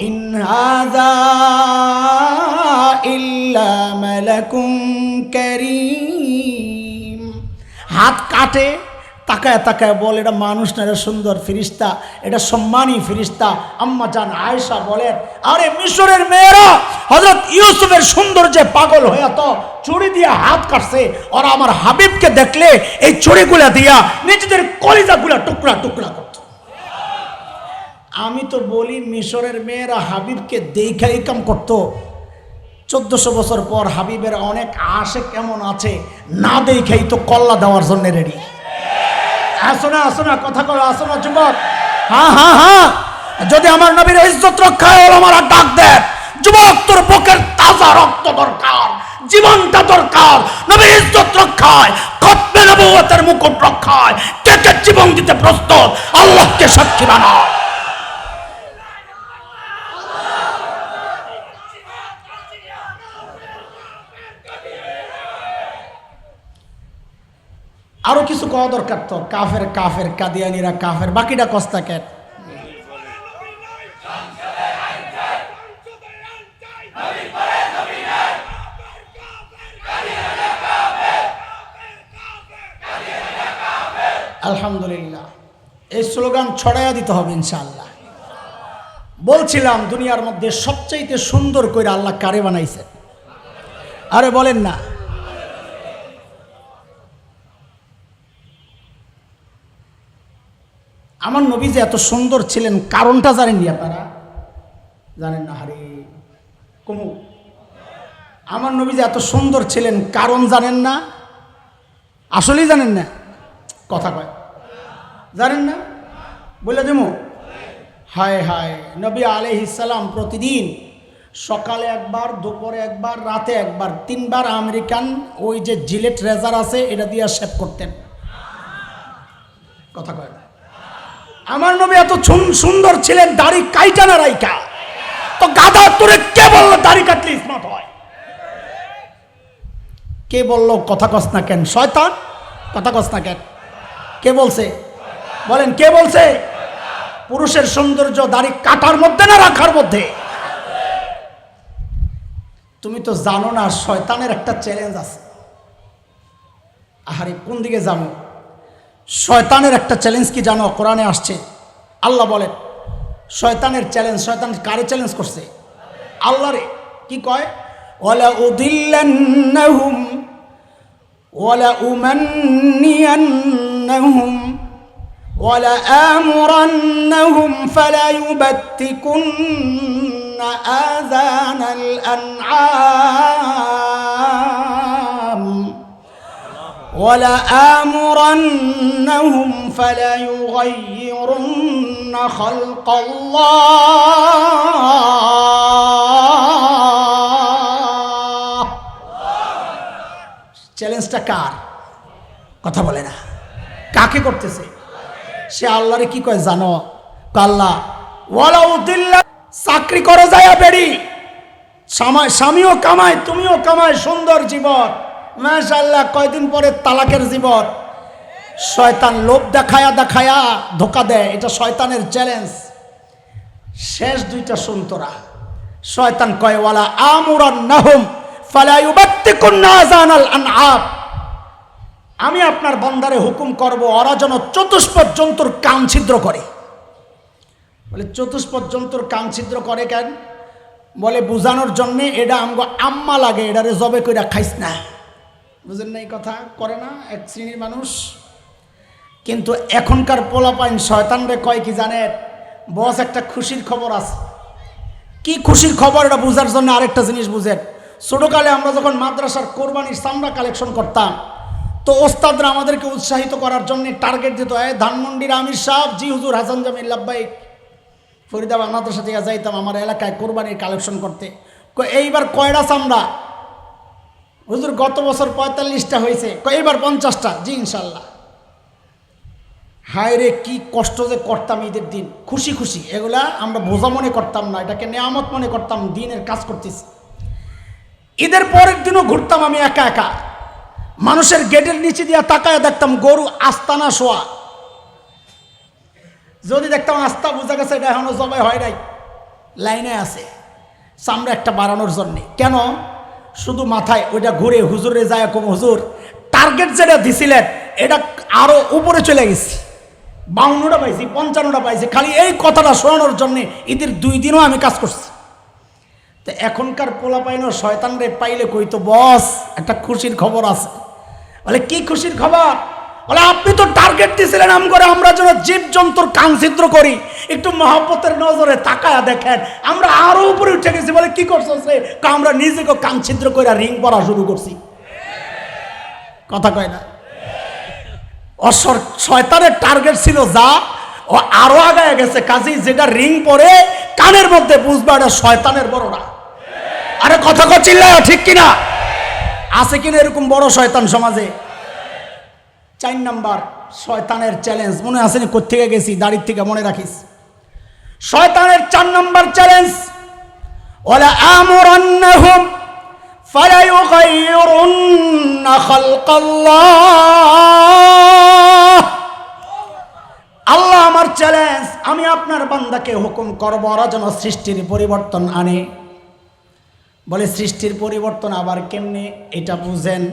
ইন হাযা ইল্লা মালাকুম কারীম। হাত কাটে, তাকায় তাকায় বলে, এটা মানুষ না, এটা সুন্দর ফিরিস্তা, এটা সম্মানী ফিরিস্তা। আম্মা জান আয়েশা বলেন, আরে মিশরের মেয়েরা হযরত ইউসুফের সৌন্দর্যে পাগল হয়ে তো ছুরি দিয়ে হাত কাটছে। ওরা আমার হাবিবকে দেখলে এই ছুরিগুলা দিয়া নিজেদের কলিজাগুলা টুকরা টুকরা করত। আমি তো বলি, মিশরের মেয়েরা হাবিবকে দেখা কাম করতো। 1400 বছর পর হাবিবের অনেক আশেক কেমন আছে, না দেখাই তো কল্লা দেওয়ার জন্য রেডি। আসো না, আসো না, কথা কর, আসো না যুবক। হ্যাঁ হ্যাঁ হ্যাঁ, যদি আমার নবীর ইজ্জত রক্ষা হয়, আমার ডাক দেন। যুবক, তোর বুকের তাজা রক্ত দরকার, জীবনটা দরকার নবীর ইজ্জত রক্ষায়, খতমে নবুয়তের মুকুট রক্ষায়। কে কে জীবন দিতে প্রস্তুত? আল্লাহকে সাক্ষী বানাও। আরো কিছু কওয়া দরকার তো, কাফের কাফের, কাদিয়ানিরা কাফের, বাকিটা কস্তা কেন? আলহামদুলিল্লাহ, এই স্লোগান ছড়াইয়া দিতে হবে ইনশাআল্লাহ। বলছিলাম, দুনিয়ার মধ্যে সবচাইতে সুন্দর করে আল্লাহ কারে বানাইছে? আরে বলেন না। আমার নবী যে এত সুন্দর ছিলেন, কারণটা জানেননি আপনারা? জানেন না? হারে কমু, আমার নবী যে এত সুন্দর ছিলেন কারণ জানেন না? আসলেই জানেন না? কথা কয়, জানেন না? বলে দেবো। হায় হায়, নবী আলাইহিস সালাম প্রতিদিন সকালে একবার, দুপুরে একবার, রাতে একবার, 3 বার আমেরিকান ওই যে জিলেট রেজার আছে এটা দিয়ে শেভ করতেন। কথা কয় না? আমার নবী এত সুন্দর ছিলেন, দাড়ি কাইটা না রাইকা। তো গাধা তোরে কে বললো দাড়ি কাটলে স্মার্ট হয়? কে বললো? কথা কস না কেন? শয়তান। কথা কস না কেন? কে বলছে? বলেন কে বলছে? পুরুষের সৌন্দর্য দাড়ি কাটার মধ্যে না রাখার মধ্যে? তুমি তো জানো না শয়তানের একটা চ্যালেঞ্জ আছে। আহারে কোন দিকে জানো? শয়তানের একটা চ্যালেঞ্জ কি জানো? কোরআনে আসছে, আল্লাহ বলেন শয়তানের চ্যালেঞ্জ। শয়তান কারে চ্যালেঞ্জ করছে? আল্লাহরে। কি কয়? ওয়ালা উদিল্লান্নাহুম ওয়ালা উমান্নিয়ান্নাহুম ওয়ালা আমুরান্নাহুম ফালা ইউবাত্তিকুন্না আযানাল আনআম ওয়ালা আমুরান্নাহুম ফালা ইউগাইয়িরুন্না খালকাল্লাহ। চ্যালেঞ্জটা কার? কথা বলে না। কাকে করতেছে? সে আল্লাহরে কি কয় জানো? আল্লাহ ওয়ালা উদিল্লা, চাকরি করে যায় বেড়ি, স্বামীও কামায়, তুমিও কামায়, সুন্দর জীবন, মাশাআল্লাহ। কয়দিন পরে তালাকের জীবন। শয়তান লোভ দেখায়া দেখায়া ধোকা দেয়। এটা শয়তানের চ্যালেঞ্জ। শেষ দুইটা শুনতোরা। শয়তান কয় ওয়ালা আমুরান্নাহুম ফালা ইউবাত্তিকুন্না আযানাল আনআম, আমি আপনার বান্দারে হুকুম করব ওরা যেন চতুষ্পদ জন্তুর কান ছিদ্র করে। বলে চতুষ্পদ জন্তুর কান ছিদ্র করে কেন? বলে বুঝানোর জন্যে এটা আমগো আম্মা লাগে, এটারে জবে কইরা খাইস না। বুঝেন না এই কথা? করে না এক শ্রেণীর মানুষ। কিন্তু এখনকার পোলাপাইন শয়তানরে কয় কি জানেন? বস একটা খুশির খবর আছে। কি খুশির খবর? এটা বুঝার জন্য আরেকটা জিনিস বুঝেন। ছোটকালে আমরা যখন মাদ্রাসার কোরবানির চামড়া কালেকশন করতাম, তো ওস্তাদরা আমাদেরকে উৎসাহিত করার জন্য টার্গেট দিত, ধানমন্ডির আমির সাহেব, জি হুজুর, হাসান জামিল লাব্বাইক। ফরিদাবাদ মাদ্রাসা থেকে যাইতাম আমার এলাকায় কোরবানির কালেকশন করতে। এইবার কয়টা চামড়া? হুজুর গত বছর 45টা হয়েছে। এইবার 50টা। জি ইনশাল্লাহ। হায় রে কি কষ্ট যে করতাম ঈদের দিন, খুশি খুশি। এগুলা আমরা বোঝা মনে করতাম না, এটাকে নেয়ামত মনে করতাম, দিনের কাজ করতেছি। ঈদের পরের দিনও ঘুরতাম আমি একা একা। মানুষের গেটের নিচে দিয়ে তাকায় দেখতাম গরু আস্তানা শোয়া। যদি দেখতাম আস্তা, বোঝা গেছে এটা এখনো জবাই হয় নাই, লাইনে আছে, চামড়া একটা বাড়ানোর জন্যে। কেন? শুধু মাথায় ওইটা ঘুরে হুজুরে যায় কম, হুজুর টার্গেট যেটা দিছিলেন এটা আরো উপরে চলে গেছি, 52টা পাইছি, 55টা পাইছি, খালি এই কথাটা শোনানোর জন্যে ঈদের 2 দিনও আমি কাজ করছি। তো এখনকার পোলাপাইন শয়তান রে পাইলে কইতো বস একটা খুশির খবর আছে। বলে কি খুশির খবর? বলে আপনি তো টার্গেট দিয়েছিলেন আমরা যেন জীব জন্তুর কান ছিদ্র করি। একটু মহব্বতের নজরে তাকায়া দেখেন আমরা আরো উপরে উঠে গেছি। বলে কি করছো? আমরা নিজেকে কান ছিদ্র করে রিং পরা শুরু করছি। কথা কয় না? শয়তানের টার্গেট ছিল যা, ও আরো আগায় গেছে। কাজী যেটা রিং পরে কানের মধ্যে বুঝবা এটা শয়তানের বড়রা। আরে কথা চিল্লায় ঠিক কিনা? আছে কিনা এরকম বড় শয়তান সমাজে? 4 নাম্বার শয়তানের চ্যালেঞ্জ মনে আসেনি? কোত্থেকে গেছি, দাড়ির থেকে মনে রাখিস। শয়তানের 4 নাম্বার চ্যালেঞ্জ, ওয়ালা আমুরান্নাহুম ফালা ইউগাইয়িরুন্না খালকাল্লাহ। আল্লাহ আমার চ্যালেঞ্জ, আমি আপনার বান্দাকে হুকুম করব ওরা যেন সৃষ্টির পরিবর্তন আনে। বলে সৃষ্টির পরিবর্তন আবার কেমনে? এটা বুঝেন।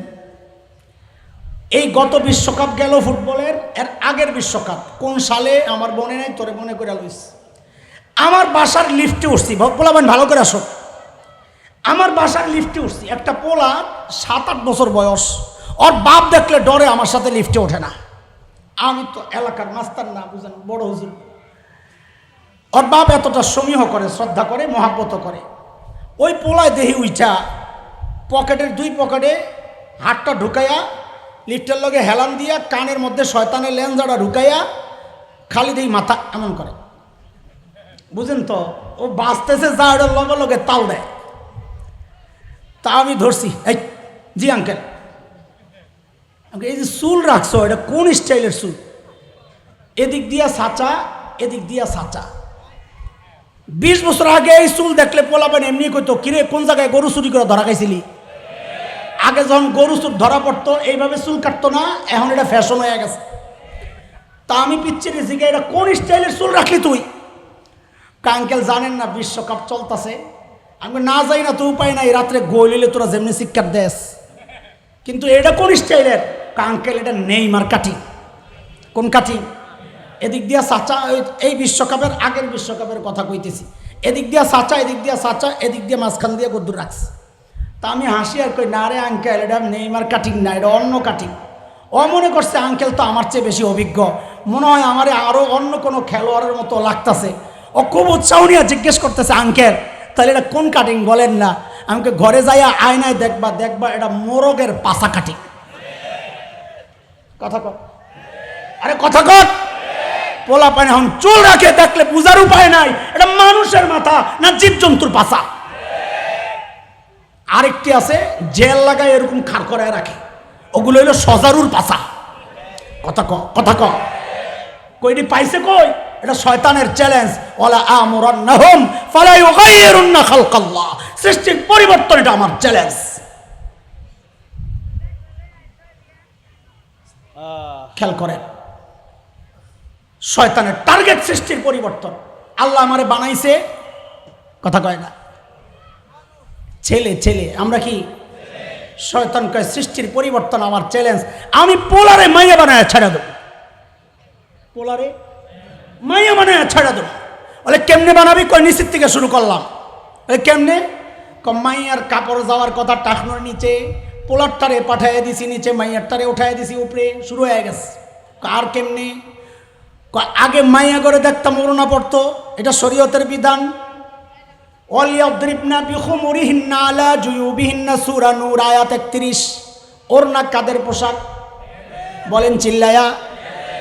এই গত বিশ্বকাপ গেল ফুটবলের, এর আগের বিশ্বকাপ কোন সালে আমার মনে নাই, তোরে মনে করে লইস। আমার বাসার লিফটে উঠছি, পোলাবেন ভালো করে আসো। আমার বাসার লিফটে উঠছি, একটা পোলা 7-8 বছর বয়স, ওর বাপ দেখলে ডরে আমার সাথে লিফটে ওঠে না। আমি তো এলাকার মাস্টার না, বুঝেন, বড় হুজুর। ওর বাপ এতটা সমীহ করে, শ্রদ্ধা করে, মহাব্বত করে। ওই পোলায় দেহি উইচা পকেটের 2 পকেটে হাতটা ঢুকাইয়া লিফটের লগে হেলান দিয়া কানের মধ্যে শয়তানের লেন্সাটা ঢুকাইয়া খালি দেই মাথা এমন করে। বুঝেন তো? ও বাঁচতেছে যা, ওটার লগে লগে তাল দেয়। তা আমি ধরছি, এই জি আঙ্কেল, এই যে চুল রাখছো এটা কোন স্টাইলের চুল? এদিক দিয়া সাচা, এদিক দিয়া সাচা। 20 বছর আগে এই চুল দেখলে পোলাবেন এমনি কইতো, কিরে কোন জায়গায় গরু চুরি করে ধরা খাইছিলি? আগে যখন গরু চুর ধরা পড়তো এইভাবে চুল কাটতো না, এখন এটা ফ্যাশন হয়ে গেছে। তা আমি পিচ্ছিরে জিগে, এটা কোন স্টাইলের চুল রাখলি তুই? আঙ্কেল জানেন না বিশ্বকাপ চলতেছে। আমি না যাই না তো উপায় নাই, রাত্রে গোলিলে তোরা যেমনি শিক্ষার দেশ, কিন্তু এটা কোন স্টাইলের? আঙ্কেল এটা নেইমার কাটিং। কোন কাটিং? এদিক দিয়া সাচা, এই বিশ্বকাপের আগের বিশ্বকাপের কথা কইতেছি। এদিক দিয়া সাচা, এদিক দিয়া সাচা, এদিক দিয়ে মাঝখান দিয়ে গদ্দুর রাখছে। তা আমি হাসি আর কই, না রে আঙ্কেল, এটা নেইমার কাটিং না, এটা অন্য কাটিং। ও মনে করছে আঙ্কেল তো আমার চেয়ে বেশি অভিজ্ঞ, মনে হয় আমারে আরও অন্য কোনো খেলোয়াড়ের মতো লাগতেছে। ও খুব উৎসাহ নিয়ে জিজ্ঞেস করতেছে, আঙ্কেল তাহলে এটা কোন কাটিং বলেন না? আমাকে ঘরে যাইয়া আয়নায় দেখবা, দেখবা এটা মোরগের পাশা কাটিং। কথা কর, আরে কথা কর। পোলা পায় এখন চুল রাখে, দেখলে বুঝার উপায় নাই এটা মানুষের মাথা না জীবজন্তুর পাশা। আরেকটি আছে জেল লাগায় এরকম খাড় করায় রাখে, ওগুলো হইলো সজারুর পাশা। কথা ক, কথা ক। কইটি পাইছে কই? এটা শয়তানের চ্যালেঞ্জ। ওয়ালা আমুরান্নাহুম ফালা ইউগাইয়িরুন্না খালকাল্লাহ, সৃষ্টির পরিবর্তন এটা আমার চ্যালেঞ্জ। খেয়াল করেন, শয়তানের টার্গেট সৃষ্টির পরিবর্তন। আল্লাহ আমারে বানাইছে, কথা কয় না, ছেলে ছেলে, আমরা কি? শয়তান কয় সৃষ্টির পরিবর্তন আমার চ্যালেঞ্জ। আমি পোলারে মাইয়া বানায় ছেড়ে দেব, পোলারে মাইয়া বানায় ছেড়ে দেব। বলে কেমনে বানাবি? কয় নিচের থেকে শুরু করলাম। বলে কেমনে? মাইয়ার কাপড় যাওয়ার কথা টাকনোর নিচে, পোলারটারে পাঠাইয়া দিছি নিচে, মাইয়ারটারে উঠাইয়া দিছি উপরে, শুরু হয়ে গেছে। আর কেমনে? আগে মাইয়া করে দেখতাম ওড়না পড়তো, এটা শরীয়তের বিধান। ওয়ালিয়াদরিবনা বিখুমুরিহিন্না আলা জুয়ুবিহিন্না, সূরা নূর আয়াত 31। ওড়না কাদের পোশাক? বলেন চিল্লায়া,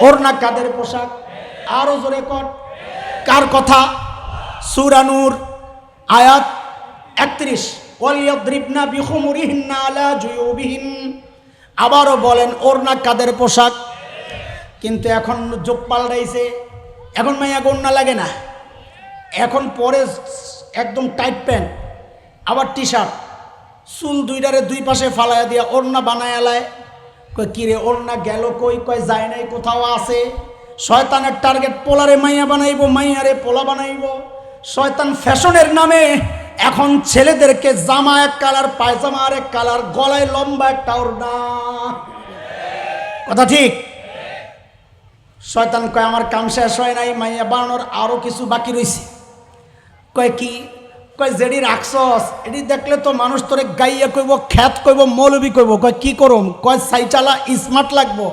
ওড়না কাদের পোশাক? আরো জোরে কর। কার কথা? সূরা নূর আয়াত 31। ওয়ালিয়াদরিবনা বিখুমুরিহিন্না আলা জুয়ুবিহিন। আবারও বলেন ওড়না কাদের পোশাক? কিন্তু এখন যোগ পাল্টাইছে, এখন মাইয়া ওড়না লাগে না, এখন পরে একদম টাইট প্যান্ট, আবার টি শার্ট, চুল দুইটারে দুই পাশে ফালাইয়া দিয়া ওড়না বানায় আলায়। কই কিরে ওড়না গেল কই? কয় যায় নাই, কোথাও আছে। শয়তানের টার্গেট পোলারে মাইয়া বানাইব, মাইয়ারে পোলা বানাইব। শয়তান ফ্যাশনের নামে এখন ছেলেদেরকে জামা এক কালার, পায়জামা আর এক কালার, গলায় লম্বা একটা ওড়না। কথা ঠিক? শয়তান কয় আমার কাম শেষ হয় নাই, মাইয়া বানানোর আরো কিছু বাকি রয়েছে। কয় কি? কয় যেডি রাখছস এটি দেখলে তো মানুষ তোরে গাইয়া কইব, খ্যাত কইব, মৌলবি কইব। কয় কি করম? কয় সাইচালা স্মার্ট লাগবো।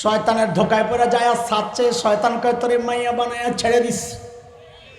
শয়তানের ধোকায় পড়ে যায় আর ছাড়ছে। শয়তান কয় তোরে মাইয়া বানাইয়া ছেড়ে দিস।